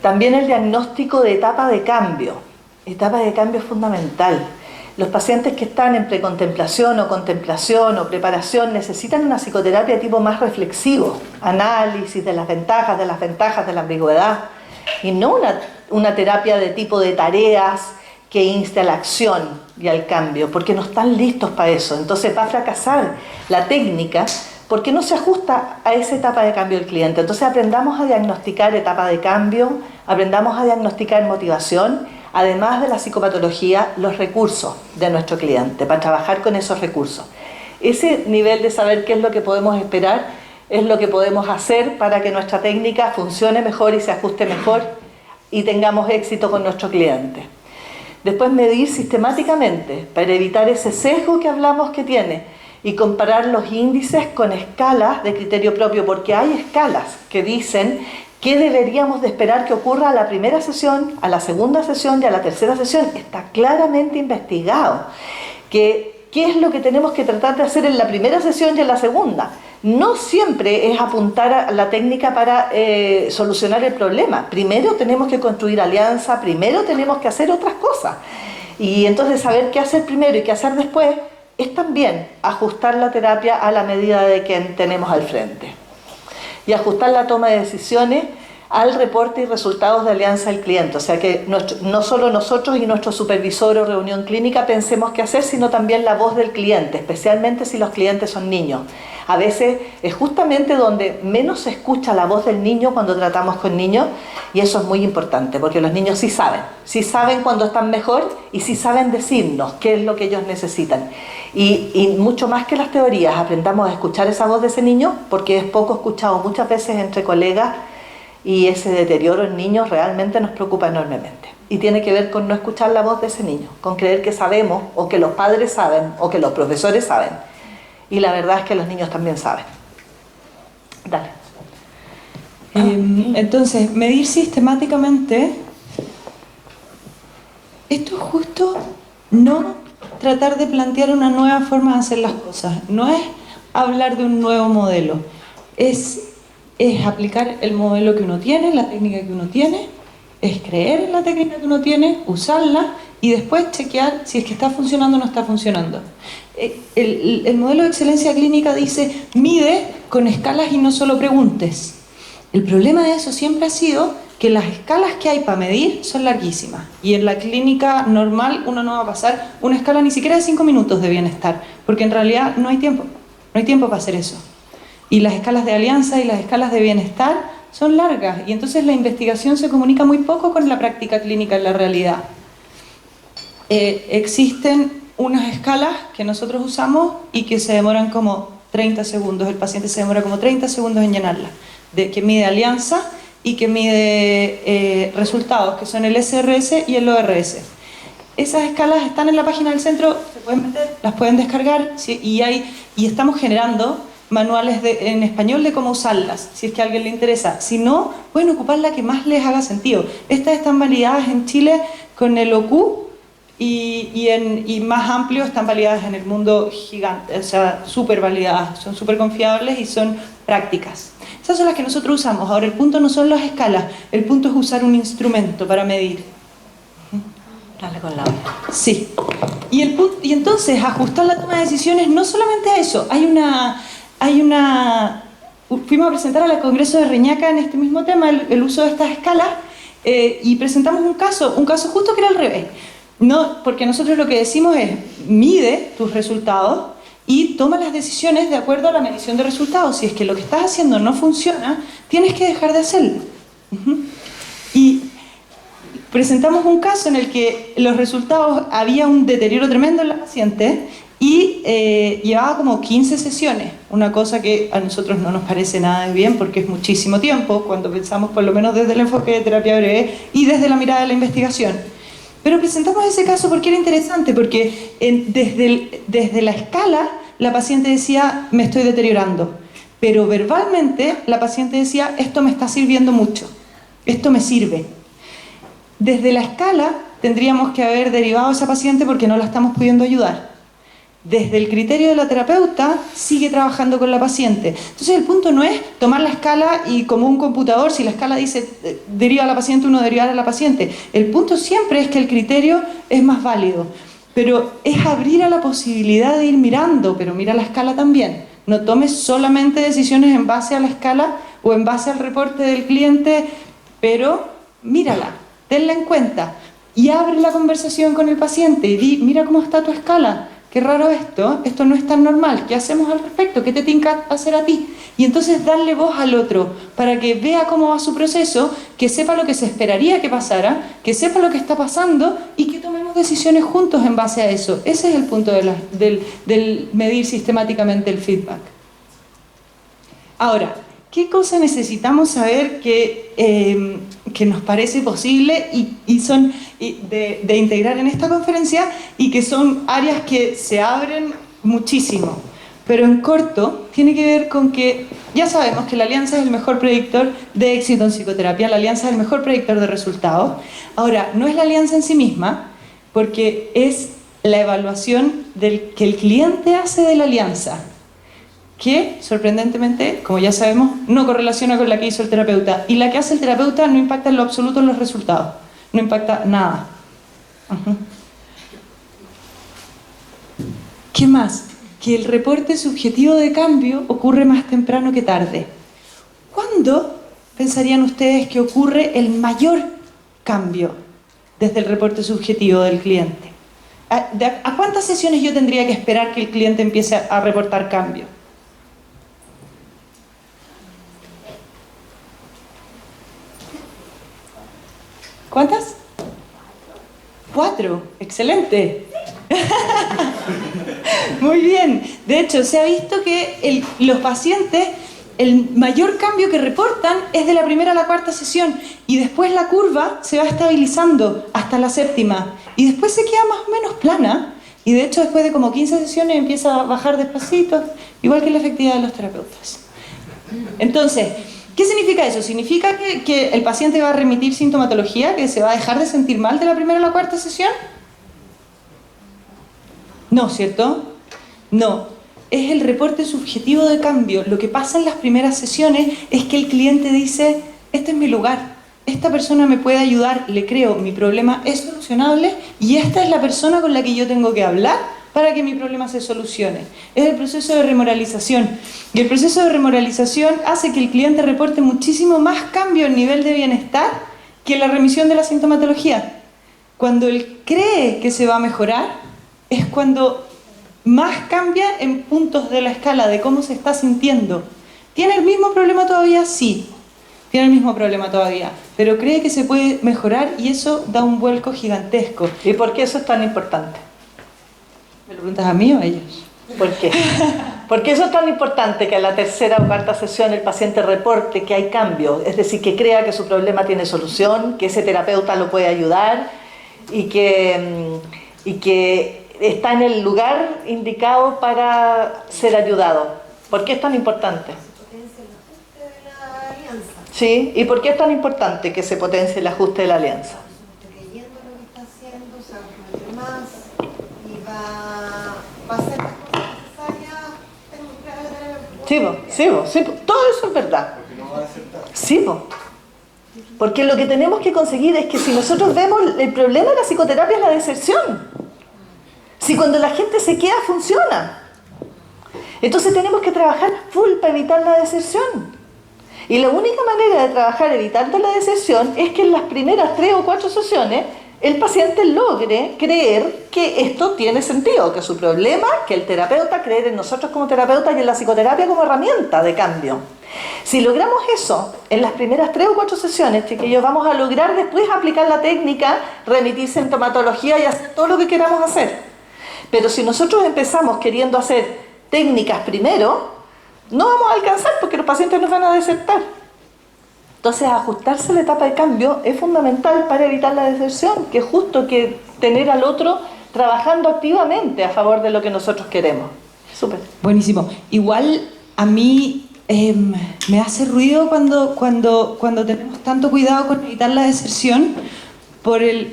También el diagnóstico de etapa de cambio. Etapa de cambio es fundamental. Los pacientes que están en precontemplación o contemplación o preparación necesitan una psicoterapia de tipo más reflexivo, análisis de las ventajas de la ambigüedad, y no una terapia de tipo de tareas que inste a la acción y al cambio, porque no están listos para eso. Entonces va a fracasar la técnica porque no se ajusta a esa etapa de cambio del cliente. Entonces aprendamos a diagnosticar etapa de cambio, aprendamos a diagnosticar motivación, además de la psicopatología, los recursos de nuestro cliente, para trabajar con esos recursos. Ese nivel de saber qué es lo que podemos esperar es lo que podemos hacer para que nuestra técnica funcione mejor y se ajuste mejor y tengamos éxito con nuestro cliente. Después medir sistemáticamente para evitar ese sesgo que hablamos que tiene y comparar los índices con escalas de criterio propio, porque hay escalas que dicen qué deberíamos de esperar que ocurra a la primera sesión, a la segunda sesión y a la tercera sesión. Está claramente investigado qué es lo que tenemos que tratar de hacer en la primera sesión y en la segunda. No siempre es apuntar a la técnica para solucionar el problema. Primero tenemos que construir alianza, primero tenemos que hacer otras cosas. Y entonces saber qué hacer primero y qué hacer después es también ajustar la terapia a la medida de quien tenemos al frente. Y ajustar la toma de decisiones al reporte y resultados de alianza del cliente. O sea que no solo nosotros y nuestro supervisor o reunión clínica pensemos qué hacer, sino también la voz del cliente, especialmente si los clientes son niños. A veces es justamente donde menos se escucha la voz del niño cuando tratamos con niños, y eso es muy importante, porque los niños sí saben cuando están mejor y sí saben decirnos qué es lo que ellos necesitan. Y mucho más que las teorías, aprendamos a escuchar esa voz de ese niño, porque es poco escuchado muchas veces entre colegas, y ese deterioro en niños realmente nos preocupa enormemente. Y tiene que ver con no escuchar la voz de ese niño, con creer que sabemos, o que los padres saben, o que los profesores saben. Y la verdad es que los niños también saben. Dale. Entonces, medir sistemáticamente, esto es justo no tratar de plantear una nueva forma de hacer las cosas, no es hablar de un nuevo modelo, es aplicar el modelo que uno tiene, la técnica que uno tiene, es creer en la técnica que uno tiene, usarla y después chequear si es que está funcionando o no está funcionando. El modelo de excelencia clínica dice, mide con escalas y no solo preguntes. El problema de eso siempre ha sido que las escalas que hay para medir son larguísimas. Y en la clínica normal uno no va a pasar una escala ni siquiera de 5 minutos de bienestar, porque en realidad no hay tiempo para hacer eso. Y las escalas de alianza y las escalas de bienestar son largas, y entonces la investigación se comunica muy poco con la práctica clínica en la realidad. Existen unas escalas que nosotros usamos y que se demoran como 30 segundos, el paciente se demora como 30 segundos en llenarla, que mide alianza y que mide resultados, que son el SRS y el ORS. Esas escalas están en la página del centro, se pueden meter, las pueden descargar, ¿sí? y estamos generando manuales en español de cómo usarlas, si es que a alguien le interesa. Si no, pueden ocupar la que más les haga sentido. Estas están validadas en Chile con el OQ y más amplio están validadas en el mundo gigante, o sea, súper validadas, son súper confiables y son prácticas. Esas son las que nosotros usamos. Ahora, el punto no son las escalas, el punto es usar un instrumento para medir. Dale con la otra. Sí. Y entonces, ajustar la toma de decisiones no solamente a eso. Hay fuimos a presentar al Congreso de Reñaca en este mismo tema, el uso de estas escalas, y presentamos un caso justo que era al revés. No, porque nosotros lo que decimos es, mide tus resultados y toma las decisiones de acuerdo a la medición de resultados. Si es que lo que estás haciendo no funciona, tienes que dejar de hacerlo. Y presentamos un caso en el que los resultados, había un deterioro tremendo en la paciente y llevaba como 15 sesiones, una cosa que a nosotros no nos parece nada de bien porque es muchísimo tiempo cuando pensamos por lo menos desde el enfoque de terapia breve y desde la mirada de la investigación. Pero presentamos ese caso porque era interesante, porque desde la escala la paciente decía, me estoy deteriorando, pero verbalmente la paciente decía, esto me está sirviendo mucho, esto me sirve. Desde la escala tendríamos que haber derivado a esa paciente porque no la estamos pudiendo ayudar. Desde el criterio de la terapeuta, sigue trabajando con la paciente. Entonces el punto no es tomar la escala y como un computador, si la escala dice deriva a la paciente, uno derivar a la paciente. El punto siempre es que el criterio es más válido. Pero es abrir a la posibilidad de ir mirando, pero mira la escala también. No tomes solamente decisiones en base a la escala o en base al reporte del cliente, pero mírala, tenla en cuenta y abre la conversación con el paciente y di, mira cómo está tu escala. Qué raro esto no es tan normal, ¿qué hacemos al respecto? ¿Qué te tinca hacer a ti? Y entonces darle voz al otro para que vea cómo va su proceso, que sepa lo que se esperaría que pasara, que sepa lo que está pasando y que tomemos decisiones juntos en base a eso. Ese es el punto del medir sistemáticamente el feedback. Ahora, ¿qué cosa necesitamos saber que nos parece posible de integrar en esta conferencia y que son áreas que se abren muchísimo? Pero en corto, tiene que ver con que ya sabemos que la alianza es el mejor predictor de éxito en psicoterapia, la alianza es el mejor predictor de resultados. Ahora, no es la alianza en sí misma, porque es la evaluación que el cliente hace de la alianza, que, sorprendentemente, como ya sabemos, no correlaciona con la que hizo el terapeuta. Y la que hace el terapeuta no impacta en lo absoluto en los resultados. No impacta nada. ¿Qué más? Que el reporte subjetivo de cambio ocurre más temprano que tarde. ¿Cuándo pensarían ustedes que ocurre el mayor cambio desde el reporte subjetivo del cliente? ¿A cuántas sesiones yo tendría que esperar que el cliente empiece a reportar cambio? ¿Cuántas? 4. Excelente. Muy bien. De hecho, se ha visto que los pacientes, el mayor cambio que reportan es de la primera a la cuarta sesión y después la curva se va estabilizando hasta la 7ª y después se queda más o menos plana y de hecho después de como 15 sesiones empieza a bajar despacito, igual que la efectividad de los terapeutas. Entonces, ¿qué significa eso? ¿Significa que el paciente va a remitir sintomatología, que se va a dejar de sentir mal de la primera a la cuarta sesión? No, ¿cierto? No. Es el reporte subjetivo de cambio. Lo que pasa en las primeras sesiones es que el cliente dice, este es mi lugar, esta persona me puede ayudar, le creo, mi problema es solucionable y esta es la persona con la que yo tengo que hablar para que mi problema se solucione. Es el proceso de remoralización. Y el proceso de remoralización hace que el cliente reporte muchísimo más cambio en nivel de bienestar que la remisión de la sintomatología. Cuando él cree que se va a mejorar, es cuando más cambia en puntos de la escala de cómo se está sintiendo. ¿Tiene el mismo problema todavía? Sí, tiene el mismo problema todavía, pero cree que se puede mejorar y eso da un vuelco gigantesco. ¿Y por qué eso es tan importante? ¿Me lo preguntas a mí o a ellos? ¿Por qué? ¿Por qué eso es tan importante que a la tercera o cuarta sesión el paciente reporte que hay cambio? Es decir, que crea que su problema tiene solución, que ese terapeuta lo puede ayudar y que está en el lugar indicado para ser ayudado. ¿Por qué es tan importante? Sí, ¿y por qué es tan importante que se potencie el ajuste de la alianza? Creyendo lo que está haciendo, se va a comprometer más y va a hacer las cosas necesarias. Sí, todo eso es verdad. Porque no va a aceptar. Sí, porque lo que tenemos que conseguir es que si nosotros vemos el problema de la psicoterapia es la deserción. Si cuando la gente se queda funciona. Entonces tenemos que trabajar full para evitar la deserción. Y la única manera de trabajar evitando la deserción es que en las primeras 3 o 4 sesiones el paciente logre creer que esto tiene sentido, que su problema, que el terapeuta, creer en nosotros como terapeutas y en la psicoterapia como herramienta de cambio. Si logramos eso en las primeras 3 o 4 sesiones, chiquillos, vamos a lograr después aplicar la técnica, remitir sintomatología y hacer todo lo que queramos hacer. Pero si nosotros empezamos queriendo hacer técnicas primero, no vamos a alcanzar porque los pacientes nos van a desertar. Entonces, ajustarse a la etapa de cambio es fundamental para evitar la deserción, que es justo que tener al otro trabajando activamente a favor de lo que nosotros queremos. Súper. Buenísimo. Igual a mí me hace ruido cuando tenemos tanto cuidado con evitar la deserción por el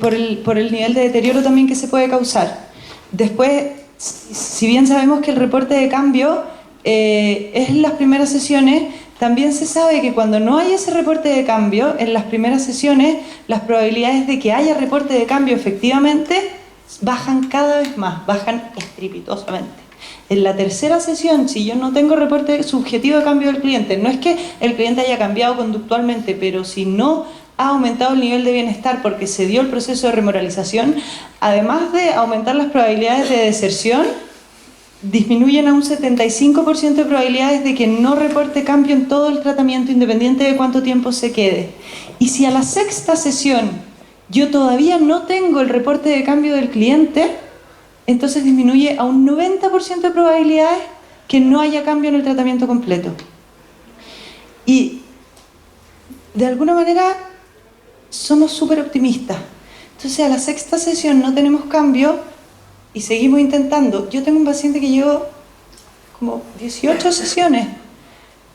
nivel de deterioro también que se puede causar. Después, si bien sabemos que el reporte de cambio es en las primeras sesiones, también se sabe que cuando no hay ese reporte de cambio, en las primeras sesiones, las probabilidades de que haya reporte de cambio efectivamente bajan cada vez más, bajan estrepitosamente. En la tercera sesión, si yo no tengo reporte subjetivo de cambio del cliente, no es que el cliente haya cambiado conductualmente, pero si no ha aumentado el nivel de bienestar porque se dio el proceso de remoralización, además de aumentar las probabilidades de deserción, disminuyen a un 75% de probabilidades de que no reporte cambio en todo el tratamiento, independiente de cuánto tiempo se quede. Y si a la sexta sesión yo todavía no tengo el reporte de cambio del cliente, entonces disminuye a un 90% de probabilidades que no haya cambio en el tratamiento completo. Y de alguna manera somos súper optimistas. Entonces a la sexta sesión no tenemos cambio y seguimos intentando. Yo tengo un paciente que llevo como 18 sesiones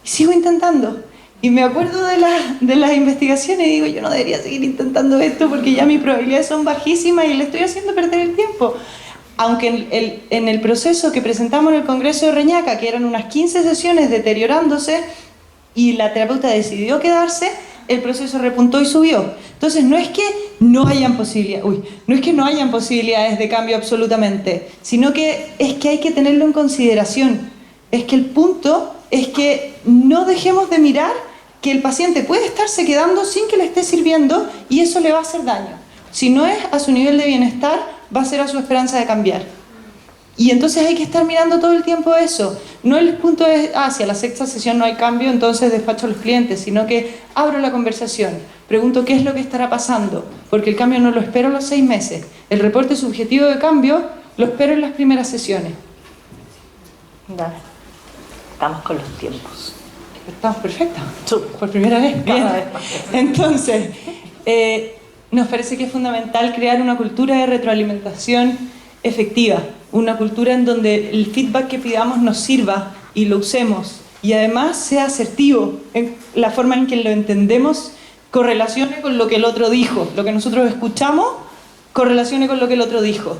y sigo intentando. Y me acuerdo de las investigaciones y digo, yo no debería seguir intentando esto porque ya mis probabilidades son bajísimas y le estoy haciendo perder el tiempo. Aunque en el proceso que presentamos en el Congreso de Reñaca, que eran unas 15 sesiones deteriorándose y la terapeuta decidió quedarse, el proceso repuntó y subió. Entonces no es que no hayan posibilidades de cambio absolutamente, sino que es que hay que tenerlo en consideración. Es que el punto es que no dejemos de mirar que el paciente puede estarse quedando sin que le esté sirviendo y eso le va a hacer daño. Si no es a su nivel de bienestar, va a ser a su esperanza de cambiar. Y entonces hay que estar mirando todo el tiempo eso. No el punto es, si a la sexta sesión no hay cambio, entonces despacho a los clientes, sino que abro la conversación, pregunto qué es lo que estará pasando, porque el cambio no lo espero a los 6 meses. El reporte subjetivo de cambio lo espero en las primeras sesiones. Dale. Estamos con los tiempos. Estamos perfectos. Por primera vez. Bien. Entonces, nos parece que es fundamental crear una cultura de retroalimentación efectiva, una cultura en donde el feedback que pidamos nos sirva y lo usemos y además sea asertivo en la forma en que lo entendemos, correlacione con lo que el otro dijo, lo que nosotros escuchamos correlacione con lo que el otro dijo,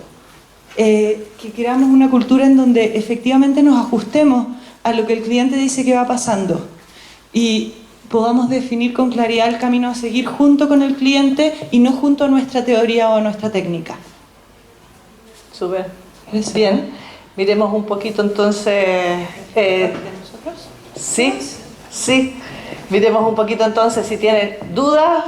que creamos una cultura en donde efectivamente nos ajustemos a lo que el cliente dice que va pasando y podamos definir con claridad el camino a seguir junto con el cliente y no junto a nuestra teoría o a nuestra técnica. Súper. Bien. Miremos un poquito entonces... ¿De nosotros? Sí. Miremos un poquito entonces si tienen dudas,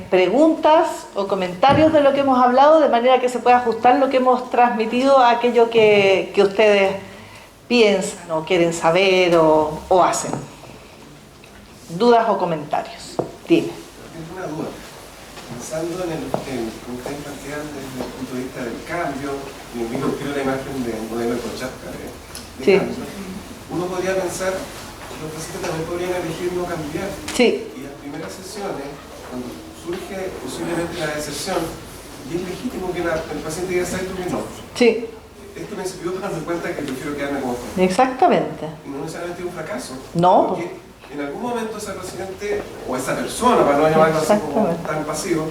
preguntas o comentarios de lo que hemos hablado, de manera que se pueda ajustar lo que hemos transmitido a aquello que ustedes piensan o quieren saber o hacen. ¿Dudas o comentarios? Dime. Tengo una duda. Pensando en como ustedes plantean desde el punto de vista del cambio, y quiero la imagen de un modelo de Prochaska de Sí. cambio, uno podría pensar que los pacientes también podrían elegir no cambiar. Sí. Y las primeras sesiones, cuando surge posiblemente la deserción, y es legítimo que el paciente diga, ¿sabes tú que no? Sí. Esto me sirvió para darme cuenta que prefiero quedarme como estoy. Exactamente. Y no necesariamente un fracaso. No. Porque en algún momento ese paciente, o esa persona, para no llamarlo así como tan pasivo,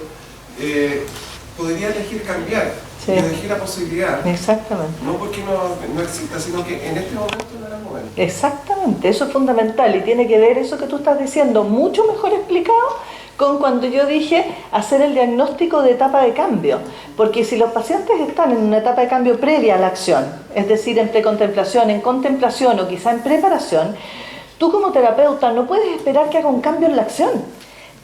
podría elegir cambiar, Sí. y elegir la posibilidad. Exactamente. No porque no exista, sino que en este momento no era el momento. Exactamente, eso es fundamental y tiene que ver eso que tú estás diciendo, mucho mejor explicado con cuando yo dije hacer el diagnóstico de etapa de cambio, porque si los pacientes están en una etapa de cambio previa a la acción, es decir, en precontemplación, en contemplación o quizá en preparación, tú como terapeuta no puedes esperar que haga un cambio en la acción.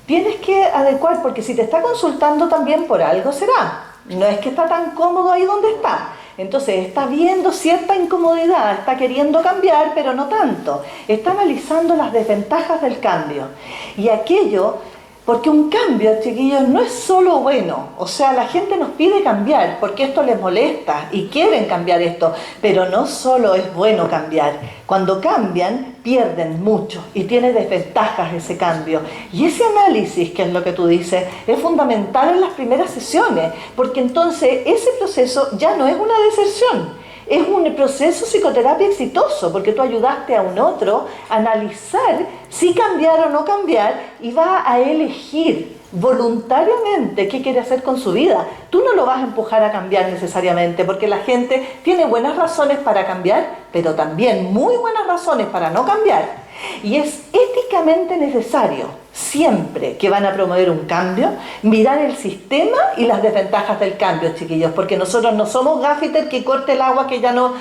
Tienes que adecuar, porque si te está consultando también por algo será. No es que está tan cómodo ahí donde está. Entonces está viendo cierta incomodidad, está queriendo cambiar, pero no tanto. Está analizando las desventajas del cambio. Y aquello, porque un cambio, chiquillos, no es solo bueno. O sea, la gente nos pide cambiar porque esto les molesta y quieren cambiar esto. Pero no solo es bueno cambiar. Cuando cambian, pierden mucho y tiene desventajas ese cambio. Y ese análisis, que es lo que tú dices, es fundamental en las primeras sesiones, porque entonces ese proceso ya no es una deserción, es un proceso psicoterapia exitoso, porque tú ayudaste a un otro a analizar si cambiar o no cambiar y va a elegir voluntariamente qué quiere hacer con su vida. Tú no lo vas a empujar a cambiar necesariamente, porque la gente tiene buenas razones para cambiar, pero también muy buenas razones para no cambiar. Y es éticamente necesario, siempre que van a promover un cambio, mirar el sistema y las desventajas del cambio, chiquillos, porque nosotros no somos gaffiter que corte el agua, que ya no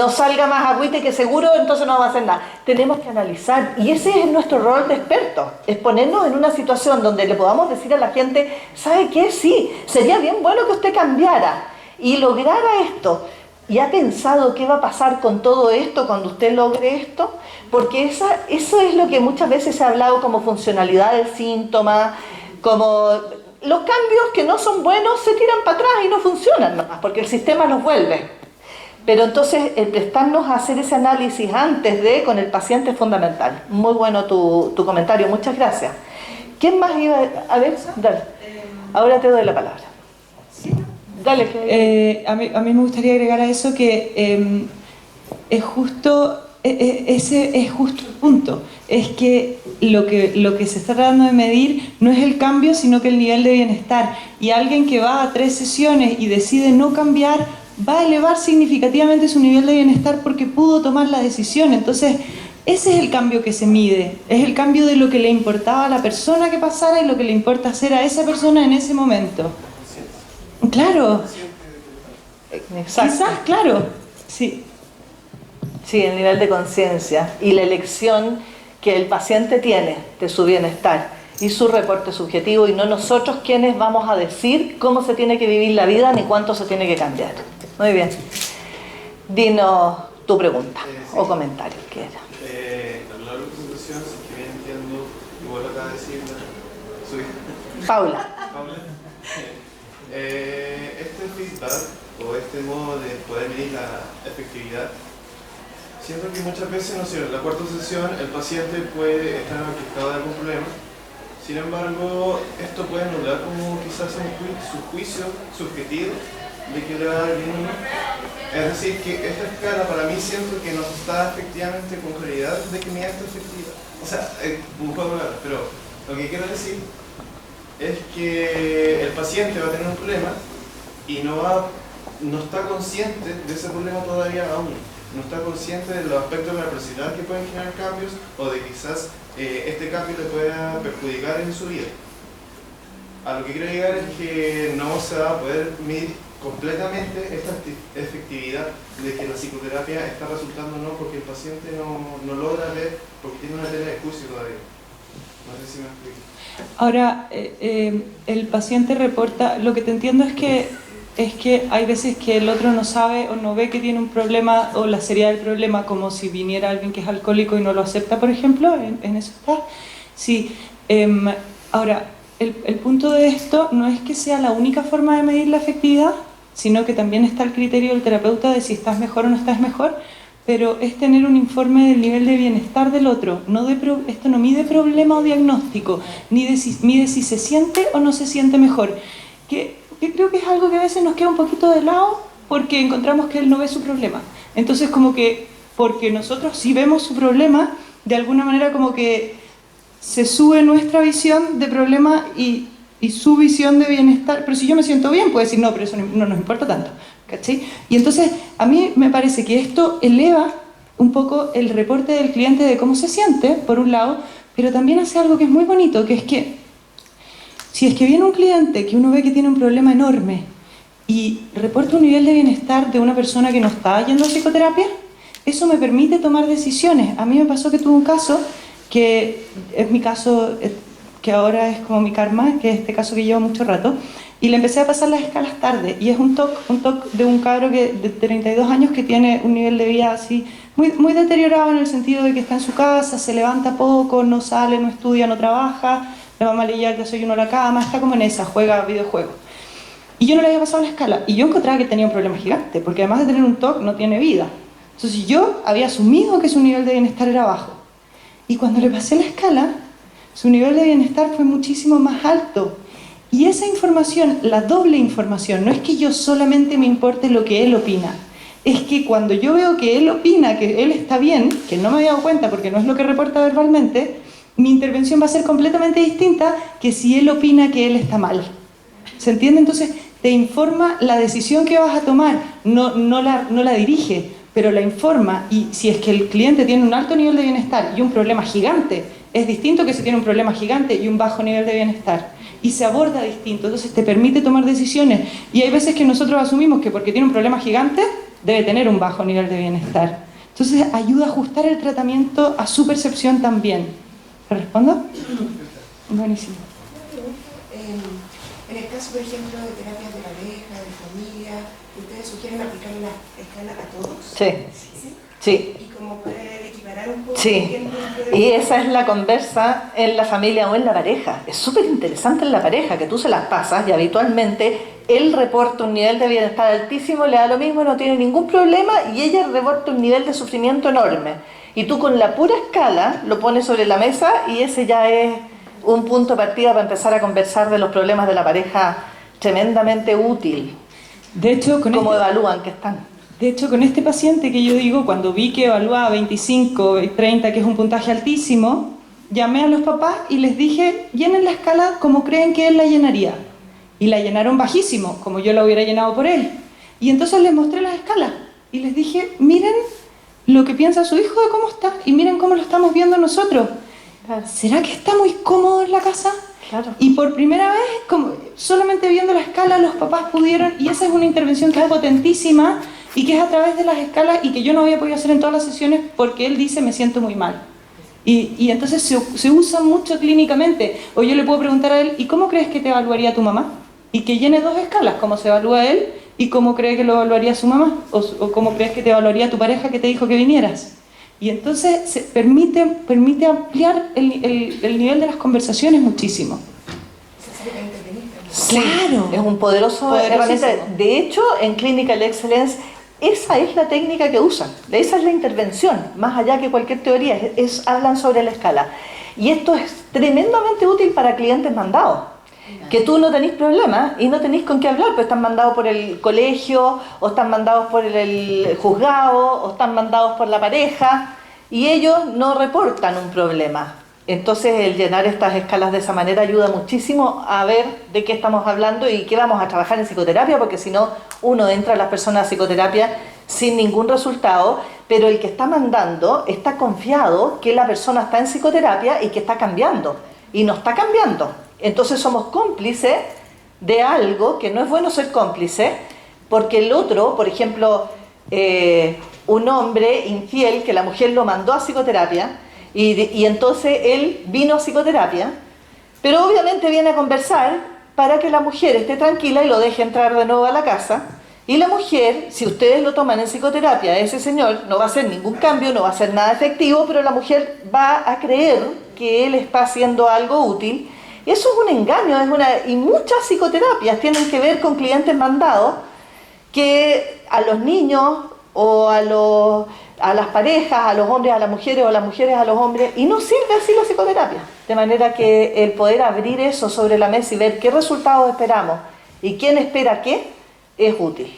salga más agüite, que seguro entonces no va a hacer nada. Tenemos que analizar, y ese es nuestro rol de expertos, es ponernos en una situación donde le podamos decir a la gente, ¿sabe qué? Sí, sería bien bueno que usted cambiara y lograra esto. ¿Y ha pensado qué va a pasar con todo esto cuando usted logre esto? Porque eso es lo que muchas veces se ha hablado como funcionalidad del síntoma, como los cambios que no son buenos se tiran para atrás y no funcionan más, porque el sistema los vuelve. Pero entonces el prestarnos a hacer ese análisis antes de con el paciente es fundamental. Muy bueno tu comentario, muchas gracias. ¿Quién más iba a ver? Dale. Ahora te doy la palabra. Dale. A mí me gustaría agregar a eso que es justo ese es justo el punto. Es que lo que se está tratando de medir no es el cambio, sino que el nivel de bienestar. Y alguien que va a 3 sesiones y decide no cambiar, va a elevar significativamente su nivel de bienestar porque pudo tomar la decisión. Entonces, ese es el cambio que se mide. Es el cambio de lo que le importaba a la persona que pasara y lo que le importa hacer a esa persona en ese momento. Claro. Exacto. Quizás, claro. Sí. Sí, el nivel de conciencia y la elección que el paciente tiene de su bienestar y su reporte subjetivo, y no nosotros quienes vamos a decir cómo se tiene que vivir la vida ni cuánto se tiene que cambiar. Muy bien. Dinos tu pregunta o comentario, ¿qué era? A lo largo de la presentación, si bien entiendo, igual acaba de decir su hija. Paula. Este feedback o este modo de poder medir la efectividad, siento que muchas veces, no sé, en la cuarta sesión el paciente puede estar aquejado de algún problema. Sin embargo, esto puede anular como quizás su juicio subjetivo de que le va a dar bien o no. Es decir, que esta escala para mí siento que nos está efectivamente con claridad de que mide esta efectividad. O sea, un juego de palabras, pero lo que quiero decir es que el paciente va a tener un problema y no está consciente de ese problema todavía aún. No está consciente de los aspectos de la adversidad que pueden generar cambios o de quizás este cambio le pueda perjudicar en su vida. A lo que quiero llegar es que no se va a poder medir completamente esta efectividad de que la psicoterapia está resultando o no, porque el paciente no logra ver, porque tiene una tela de juicio todavía. No sé si me explico. Ahora, el paciente reporta, lo que te entiendo es que hay veces que el otro no sabe o no ve que tiene un problema o la seriedad del problema, como si viniera alguien que es alcohólico y no lo acepta, por ejemplo, en eso está. Sí, ahora, el punto de esto no es que sea la única forma de medir la efectividad, sino que también está el criterio del terapeuta de si estás mejor o no estás mejor, pero es tener un informe del nivel de bienestar del otro. Esto no mide problema o diagnóstico, mide si se siente o no se siente mejor. Que creo que es algo que a veces nos queda un poquito de lado porque encontramos que él no ve su problema. Entonces como que, porque nosotros sí vemos su problema, de alguna manera como que se sube nuestra visión de problema y su visión de bienestar. Pero si yo me siento bien, puede decir, no, pero eso no nos importa tanto, ¿cachai? Y entonces a mí me parece que esto eleva un poco el reporte del cliente de cómo se siente, por un lado, pero también hace algo que es muy bonito, que es que Si es que viene un cliente que uno ve que tiene un problema enorme y reporta un nivel de bienestar de una persona que no está yendo a psicoterapia, eso me permite tomar decisiones. A mí me pasó que tuve un caso, que es mi caso, que ahora es como mi karma, que es este caso que llevo mucho rato, y le empecé a pasar las escalas tarde, y es un TOC de un cabro de 32 años que tiene un nivel de vida así muy deteriorado, en el sentido de que está en su casa, se levanta poco, no sale, no estudia, no trabaja, la mamá le lleva el desayuno a la cama, está como en esa, juega videojuegos. Y yo no le había pasado la escala, y yo encontraba que tenía un problema gigante, porque además de tener un TOC no tiene vida. Entonces yo había asumido que su nivel de bienestar era bajo. Y cuando le pasé la escala, su nivel de bienestar fue muchísimo más alto. Y esa información, la doble información, no es que yo solamente me importe lo que él opina, es que cuando yo veo que él opina que él está bien, que no me había dado cuenta porque no es lo que reporta verbalmente, mi intervención va a ser completamente distinta que si él opina que él está mal. ¿Se entiende? Entonces te informa la decisión que vas a tomar, no la dirige, pero la informa. Y si es que el cliente tiene un alto nivel de bienestar y un problema gigante, es distinto que si tiene un problema gigante y un bajo nivel de bienestar. Y se aborda distinto, entonces te permite tomar decisiones. Y hay veces que nosotros asumimos que porque tiene un problema gigante, debe tener un bajo nivel de bienestar. Entonces ayuda a ajustar el tratamiento a su percepción también. ¿Te respondo? Buenísimo. En el caso, por ejemplo, de terapias de pareja, de familia, ¿ustedes sugieren aplicar la escala a todos? Sí. Y como poder equiparar un poco. Sí, y esa es la conversa en la familia o en la pareja. Es súper interesante en la pareja, que tú se las pasas y habitualmente él reporta un nivel de bienestar altísimo, le da lo mismo, no tiene ningún problema, y ella reporta un nivel de sufrimiento enorme. Y tú con la pura escala lo pones sobre la mesa y ese ya es un punto de partida para empezar a conversar de los problemas de la pareja, tremendamente útil. De hecho, ¿Cómo evalúan que están? De hecho, con este paciente que yo digo, cuando vi que evaluaba 25, 30, que es un puntaje altísimo, llamé a los papás y les dije, llenen la escala como creen que él la llenaría. Y la llenaron bajísimo, como yo la hubiera llenado por él. Y entonces les mostré las escalas y les dije, miren lo que piensa su hijo de cómo está y miren cómo lo estamos viendo nosotros. Claro. ¿Será que está muy cómodo en la casa? Claro. Y por primera vez, como solamente viendo la escala, los papás pudieron, y esa es una intervención que es potentísima y que es a través de las escalas y que yo no había podido hacer en todas las sesiones porque él dice, me siento muy mal. Y entonces se usa mucho clínicamente. O yo le puedo preguntar a él, ¿y cómo crees que te evaluaría tu mamá? Y que llene dos escalas, cómo se evalúa él y cómo cree que lo evaluaría su mamá, o cómo crees que te evaluaría tu pareja que te dijo que vinieras. Y entonces se permite ampliar el nivel de las conversaciones muchísimo. Sí, Claro. es un poderoso herramienta. De hecho, en Clinical Excellence, esa es la técnica que usan, esa es la intervención, más allá que cualquier teoría, hablan sobre la escala. Y esto es tremendamente útil para clientes mandados, que tú no tenés problemas y no tenés con qué hablar, pues están mandados por el colegio, o están mandados por el juzgado, o están mandados por la pareja, y ellos no reportan un problema. Entonces el llenar estas escalas de esa manera ayuda muchísimo a ver de qué estamos hablando y qué vamos a trabajar en psicoterapia, porque si no, uno entra a las personas a psicoterapia sin ningún resultado, pero el que está mandando está confiado que la persona está en psicoterapia y que está cambiando, y no está cambiando. Entonces somos cómplices de algo que no es bueno ser cómplice, porque el otro, por ejemplo, un hombre infiel que la mujer lo mandó a psicoterapia, y entonces él vino a psicoterapia, pero obviamente viene a conversar para que la mujer esté tranquila y lo deje entrar de nuevo a la casa. Y la mujer, si ustedes lo toman en psicoterapia, ese señor no va a hacer ningún cambio, no va a hacer nada efectivo, pero la mujer va a creer que él está haciendo algo útil. Y eso es un engaño, y muchas psicoterapias tienen que ver con clientes mandados que a los niños o a las parejas, a los hombres a las mujeres o a las mujeres a los hombres, y no sirve así la psicoterapia. De manera que el poder abrir eso sobre la mesa y ver qué resultados esperamos y quién espera qué, es útil.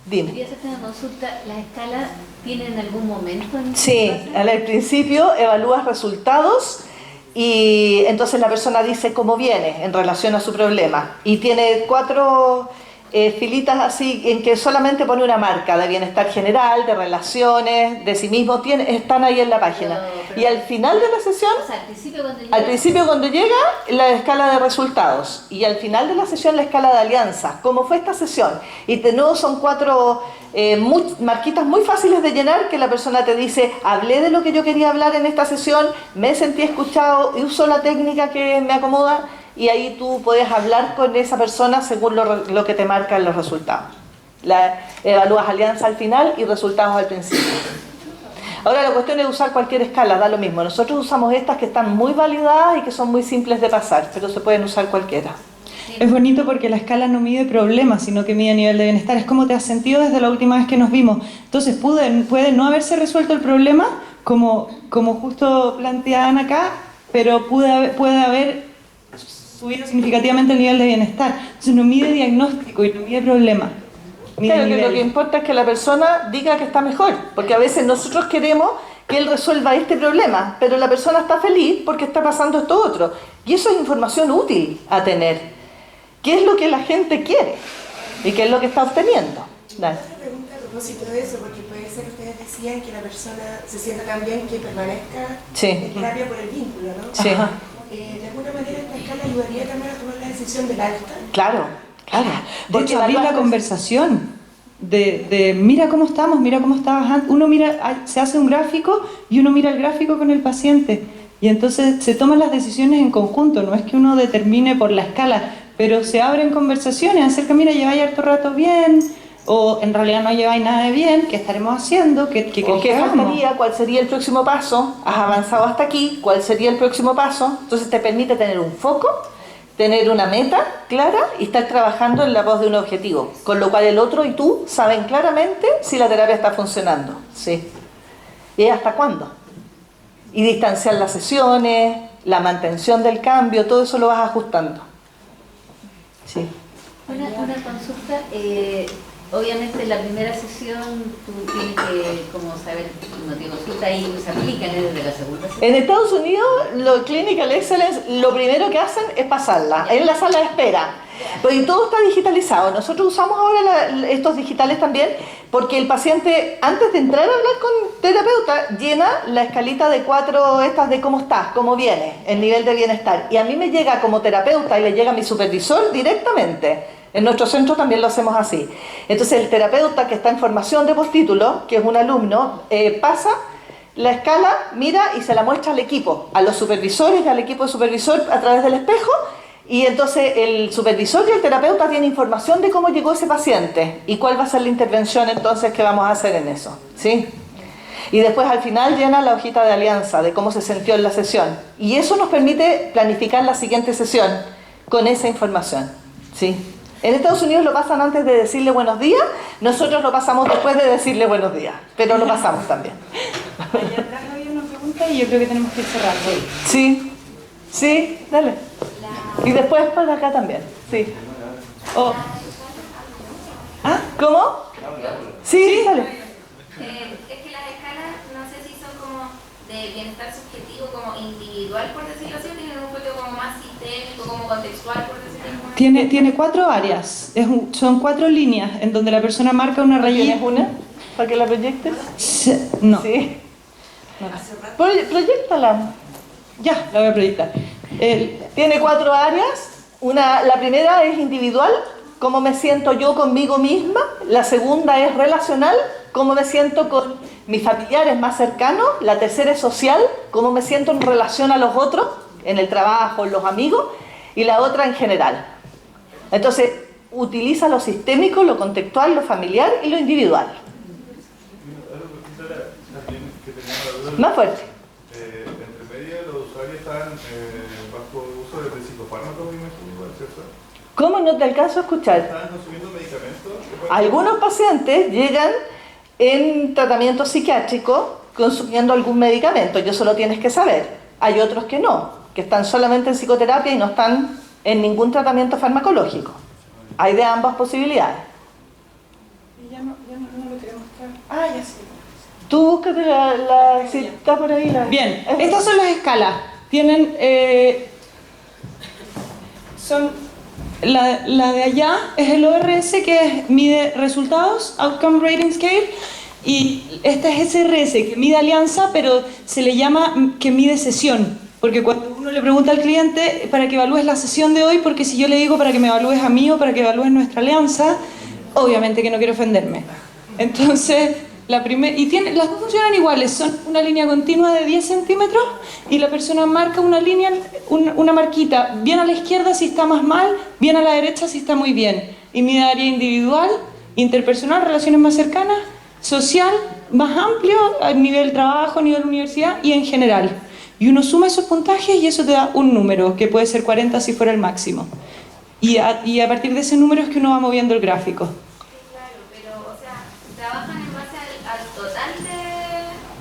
Dime. ¿Quería hacerte una consulta? ¿Las escalas tienen algún momento? Sí, al principio evalúas resultados y entonces la persona dice cómo viene en relación a su problema. Y tiene 4 filitas así en que solamente pone una marca de bienestar general, de relaciones, de sí mismo, están ahí en la página. Y al final de la sesión, O sea, al principio cuando llega, la escala de resultados, y al final de la sesión la escala de alianzas, como fue esta sesión. Y de nuevo son 4 marquitas muy fáciles de llenar, que la persona te dice: hablé de lo que yo quería hablar en esta sesión, me sentí escuchado, uso la técnica que me acomoda, y ahí tú puedes hablar con esa persona según lo que te marcan los resultados. Evalúas alianza al final y resultados al principio. Ahora la cuestión es usar cualquier escala, da lo mismo. Nosotros usamos estas que están muy validadas y que son muy simples de pasar, pero se pueden usar cualquiera. Es bonito porque la escala no mide problemas, sino que mide nivel de bienestar. Es como te has sentido desde la última vez que nos vimos. Entonces puede no haberse resuelto el problema, como justo planteaban acá, pero puede haber subido significativamente el nivel de bienestar. Entonces no mide diagnóstico y no mide problema. Claro, que lo que importa es que la persona diga que está mejor, porque a veces nosotros queremos que él resuelva este problema, pero la persona está feliz porque está pasando esto otro. Y eso es información útil a tener. ¿Qué es lo que la gente quiere? ¿Y qué es lo que está obteniendo? Dale. Otra pregunta a propósito de eso, porque puede ser, ustedes decían que la persona se sienta tan bien que permanezca en terapia por el vínculo, ¿no? Sí. De alguna manera esta escala ayudaría también a tomar la decisión del alta. Claro, claro. De hecho, abrir la conversación de mira cómo estamos, mira cómo estabas antes. Uno mira, se hace un gráfico y uno mira el gráfico con el paciente. Y entonces se toman las decisiones en conjunto, no es que uno determine por la escala, pero se abren conversaciones acerca, mira, lleváis harto rato bien, o en realidad no lleváis nada de bien, ¿qué estaremos haciendo? ¿Qué faltaría? ¿Cuál sería el próximo paso? ¿Has avanzado hasta aquí? ¿Cuál sería el próximo paso? Entonces te permite tener un foco, tener una meta clara y estar trabajando en la pos de un objetivo, con lo cual el otro y tú saben claramente si la terapia está funcionando. Sí. ¿Y hasta cuándo? Y distanciar las sesiones, la mantención del cambio, todo eso lo vas ajustando. Sí. Una consulta, obviamente en la primera sesión tú tienes que como saber el motivo de consulta y se aplican desde la segunda sesión. En Estados Unidos, los Clinical Excellence lo primero que hacen es pasarla en la sala de espera. Pues todo está digitalizado. Nosotros usamos ahora estos digitales también porque el paciente, antes de entrar a hablar con terapeuta, llena la escalita de 4 estas de cómo estás, cómo vienes, el nivel de bienestar. Y a mí me llega como terapeuta y le llega a mi supervisor directamente. En nuestro centro también lo hacemos así. Entonces el terapeuta que está en formación de postítulo, que es un alumno, pasa la escala, mira y se la muestra al equipo, a los supervisores y al equipo de supervisor a través del espejo. Y entonces el supervisor y el terapeuta tienen información de cómo llegó ese paciente y cuál va a ser la intervención entonces que vamos a hacer en eso, ¿sí? Y después al final llena la hojita de alianza de cómo se sintió en la sesión. Y eso nos permite planificar la siguiente sesión con esa información, ¿sí? En Estados Unidos lo pasan antes de decirle buenos días, nosotros lo pasamos después de decirle buenos días, pero lo pasamos también. Allá atrás había una pregunta y yo creo que tenemos que ir cerrando. Sí, sí, dale. Y después para acá también, sí. Oh. ¿Ah? ¿Cómo? Sí, dale. Es que las escalas, no sé si son como de bienestar subjetivo, como individual, por decirlo así, tienen un enfoque como más sistémico, como contextual, por decirlo así. Tiene 4 áreas, son 4 líneas en donde la persona marca una rayita. ¿Tienes una para que la proyectes? No. Sí. Proyéctala. Ya, la voy a proyectar. Tiene 4 áreas. La primera es individual, cómo me siento yo conmigo misma. La segunda es relacional, cómo me siento con mis familiares más cercanos. La tercera es social, cómo me siento en relación a los otros, en el trabajo, en los amigos. Y la otra en general. Entonces, utiliza lo sistémico, lo contextual, lo familiar y lo individual. Más fuerte. Entre medio los usuarios están bajo uso de psicofármacos, me imagino, ¿cierto? ¿Cómo no te alcanzo a escuchar? ¿Están consumiendo medicamentos? Algunos pacientes llegan en tratamiento psiquiátrico consumiendo algún medicamento, y eso lo tienes que saber. Hay otros que no, que están solamente en psicoterapia y no están en ningún tratamiento farmacológico. Hay de ambas posibilidades. Ya no lo queremos mostrar. Ah, ya sé. Tú búscate si está por ahí. Bien, estas son las escalas. Tienen, son La de allá es el ORS, que mide resultados, Outcome Rating Scale, y esta es SRS, que mide alianza, pero se le llama que mide sesión, porque cuando uno le pregunta al cliente para que evalúes la sesión de hoy, porque si yo le digo para que me evalúes a mí o para que evalúes nuestra alianza, obviamente que no quiero ofenderme. Entonces, las dos funcionan iguales, son una línea continua de 10 centímetros y la persona marca una línea, una marquita, bien a la izquierda si está más mal, bien a la derecha si está muy bien. Y mide área individual, interpersonal, relaciones más cercanas, social, más amplio, a nivel trabajo, a nivel universidad y en general. Y uno suma esos puntajes y eso te da un número, que puede ser 40 si fuera el máximo. Y a partir de ese número es que uno va moviendo el gráfico. Claro, pero, o sea, trabajan en base al total de...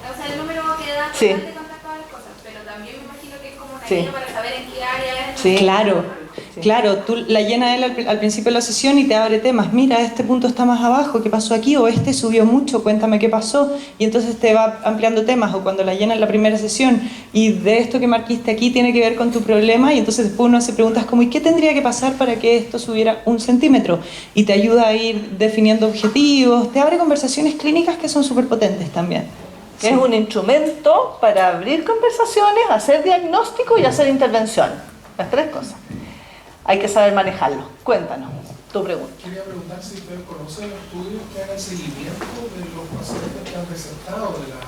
O sea, el número que da Sí. total de todas las cosas, pero también me imagino que es como una Sí. guía para saber en qué área es. Sí. Claro, tú la llenas él al principio de la sesión y te abre temas. Mira, este punto está más abajo, ¿qué pasó aquí? O este subió mucho, cuéntame qué pasó. Y entonces te va ampliando temas. O cuando la llenas en la primera sesión y de esto que marquiste aquí tiene que ver con tu problema, y entonces después uno hace preguntas como ¿y qué tendría que pasar para que esto subiera 1 centímetro? Y te ayuda a ir definiendo objetivos, te abre conversaciones clínicas que son súper potentes también. Es un instrumento para abrir conversaciones, hacer diagnóstico y hacer intervención. Las 3 cosas. Hay que saber manejarlo. Cuéntanos, tu pregunta. Quería preguntar si ustedes conocen estudios que hagan seguimiento de los pacientes que han desertado de la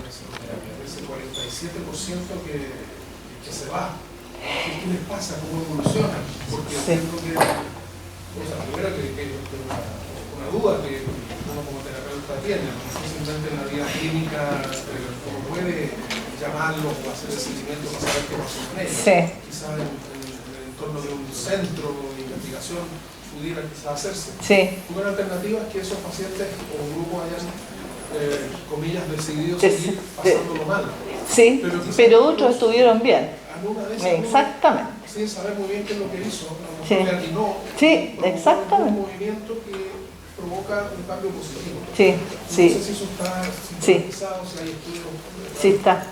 psicoterapia, de ese 47% que se va. ¿Qué les pasa? ¿Cómo evolucionan? Porque entiendo que, o sea, primero que una duda que uno como terapeuta tiene, no simplemente en la vida clínica uno puede llamarlos o hacer el seguimiento para saber qué pasó con ellos. Sí. Quizás en el entorno de un centro de investigación pudiera quizás hacerse. Sí. Una alternativa es que esos pacientes o grupos hayan, comillas, decidido Sí, seguir pasándolo mal. Sí, pero otros estuvieron bien. Alguna de esas Exactamente. sin saber muy bien qué es lo que hizo, a lo Sí. mejor le atinó, Sí, exactamente. un movimiento que provoca un cambio positivo. Sí, sí. No sé si eso está Sí. sintetizado, si hay estudios. Sí está.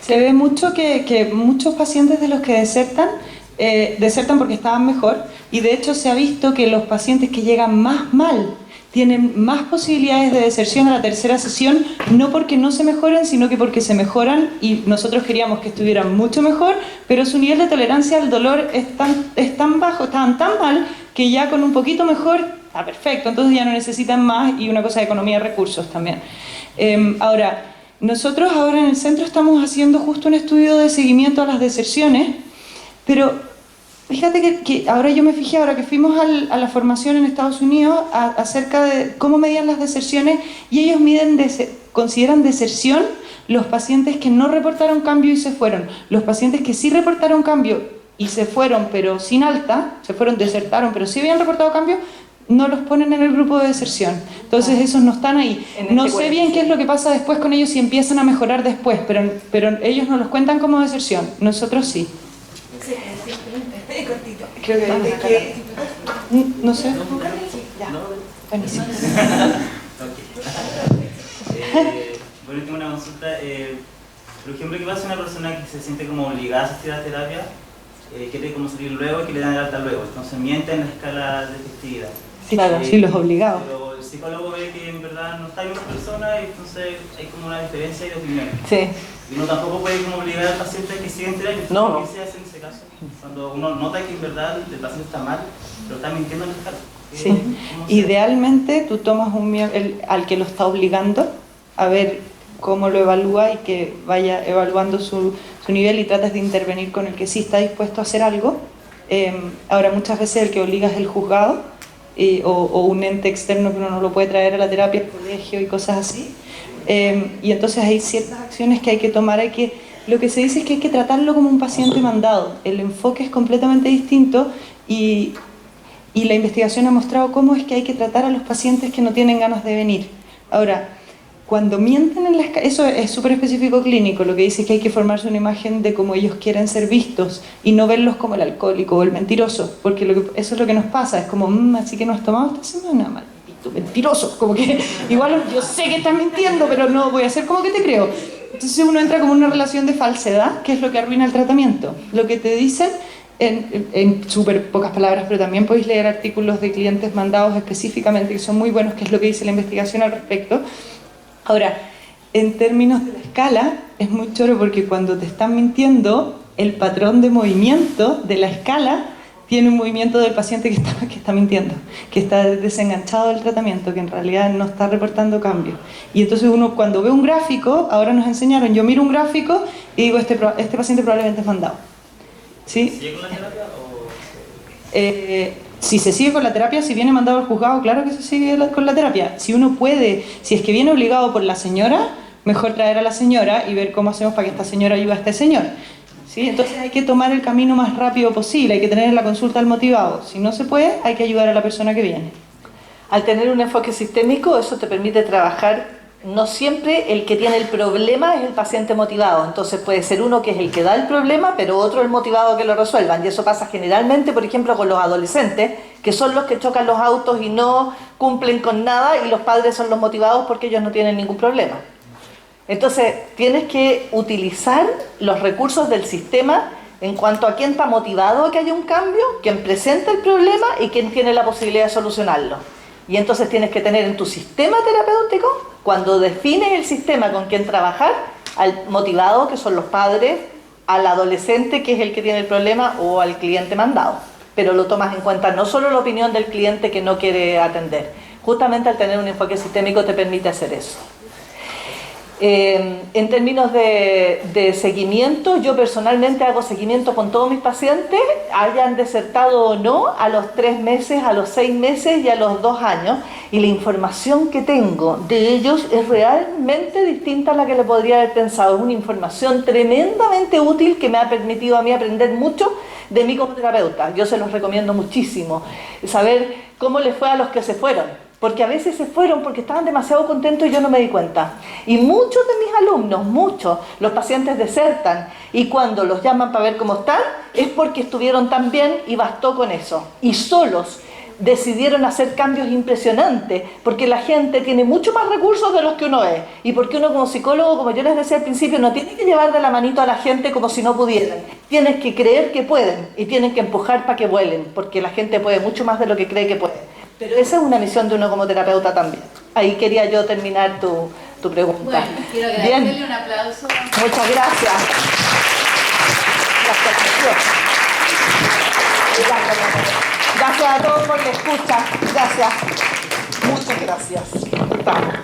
Se ve mucho que muchos pacientes de los que desertan porque estaban mejor, y de hecho se ha visto que los pacientes que llegan más mal tienen más posibilidades de deserción a la tercera sesión, no porque no se mejoren, sino que porque se mejoran, y nosotros queríamos que estuvieran mucho mejor, pero su nivel de tolerancia al dolor es tan bajo, estaban tan mal, que ya con un poquito mejor está perfecto, entonces ya no necesitan más, y una cosa de economía de recursos también. Ahora, nosotros ahora en el centro estamos haciendo justo un estudio de seguimiento a las deserciones, pero fíjate que ahora yo me fijé, ahora que fuimos a la formación en Estados Unidos acerca de cómo medían las deserciones, y ellos consideran deserción los pacientes que no reportaron cambio y se fueron. Los pacientes que sí reportaron cambio y se fueron pero sin alta, desertaron pero sí habían reportado cambio, no los ponen en el grupo de deserción. Entonces esos no están ahí. No sé bien qué es lo que pasa después con ellos si empiezan a mejorar después, pero ellos no los cuentan como deserción, nosotros sí. Creo que no sé. Buenísimo. Bueno, tengo una consulta. Por ejemplo, ¿qué pasa a una persona que se siente como obligada a asistir a terapia? Quiere como salir luego y que le dan el alta luego. Entonces miente en la escala de efectividad. Sí, claro, sí, los obligados. Pero el psicólogo ve que en verdad no está bien una persona y entonces hay como una diferencia de opinión. Sí. Y uno tampoco puede como obligar al paciente a que siga en terapia. No. ¿Qué se hace en ese caso? Cuando uno nota que en verdad el paciente está mal, pero está mintiendo en la escala. Sí. Idealmente tú tomas al que lo está obligando a ver cómo lo evalúa y que vaya evaluando su nivel, y tratas de intervenir con el que sí está dispuesto a hacer algo. Ahora, muchas veces el que obliga es el juzgado o un ente externo que uno no lo puede traer a la terapia, al colegio y cosas así. Y entonces hay ciertas acciones que hay que tomar. Lo que se dice es que hay que tratarlo como un paciente mandado. El enfoque es completamente distinto, y la investigación ha mostrado cómo es que hay que tratar a los pacientes que no tienen ganas de venir. Ahora, cuando mienten en eso es súper específico clínico, lo que dice es que hay que formarse una imagen de cómo ellos quieren ser vistos y no verlos como el alcohólico o el mentiroso, porque eso es lo que nos pasa, es como, así que no has tomado esta semana, maldito mentiroso, como que igual yo sé que estás mintiendo, pero no voy a hacer como que te creo. Entonces uno entra como en una relación de falsedad, que es lo que arruina el tratamiento. Lo que te dicen en súper pocas palabras, pero también podéis leer artículos de clientes mandados específicamente, que son muy buenos, que es lo que dice la investigación al respecto. Ahora, en términos de la escala, es muy choro porque cuando te están mintiendo, el patrón de movimiento de la escala tiene un movimiento del paciente que está mintiendo, que está desenganchado del tratamiento, que en realidad no está reportando cambios. Y entonces uno cuando ve un gráfico, ahora nos enseñaron, yo miro un gráfico y digo, este paciente probablemente es mandado. ¿Sí? ¿Sigue con la terapia o...? Si se sigue con la terapia, si viene mandado al juzgado, claro que se sigue con la terapia. Si uno puede, si es que viene obligado por la señora, mejor traer a la señora y ver cómo hacemos para que esta señora ayude a este señor. ¿Sí? Entonces hay que tomar el camino más rápido posible, hay que tener la consulta al motivado. Si no se puede, hay que ayudar a la persona que viene. Al tener un enfoque sistémico, eso te permite trabajar. No siempre el que tiene el problema es el paciente motivado, entonces puede ser uno que es el que da el problema, pero otro el motivado que lo resuelvan, y eso pasa generalmente, por ejemplo, con los adolescentes, que son los que chocan los autos y no cumplen con nada, y los padres son los motivados porque ellos no tienen ningún problema. Entonces, tienes que utilizar los recursos del sistema en cuanto a quién está motivado a que haya un cambio, quién presenta el problema y quién tiene la posibilidad de solucionarlo. Y entonces tienes que tener en tu sistema terapéutico, cuando defines el sistema con quién trabajar, al motivado, que son los padres, al adolescente, que es el que tiene el problema, o al cliente mandado. Pero lo tomas en cuenta no solo la opinión del cliente que no quiere atender. Justamente al tener un enfoque sistémico te permite hacer eso. En términos de seguimiento, yo personalmente hago seguimiento con todos mis pacientes, hayan desertado o no, a los 3 meses, a los 6 meses y a los 2 años, y la información que tengo de ellos es realmente distinta a la que le podría haber pensado. Es una información tremendamente útil que me ha permitido a mí aprender mucho de mí como terapeuta. Yo se los recomiendo muchísimo, saber cómo les fue a los que se fueron. Porque a veces se fueron porque estaban demasiado contentos y yo no me di cuenta. Y muchos de mis alumnos, los pacientes desertan. Y cuando los llaman para ver cómo están, es porque estuvieron tan bien y bastó con eso. Y solos decidieron hacer cambios impresionantes, porque la gente tiene mucho más recursos de los que uno es. Y porque uno como psicólogo, como yo les decía al principio, no tiene que llevar de la manito a la gente como si no pudieran. Tienes que creer que pueden y tienen que empujar para que vuelen, porque la gente puede mucho más de lo que cree que puede. Pero esa es una misión de uno como terapeuta también. Ahí quería yo terminar tu pregunta. Bueno, quiero agradecerle un aplauso. Muchas gracias. Gracias a todos por la escucha. Gracias. Muchas gracias. Estamos.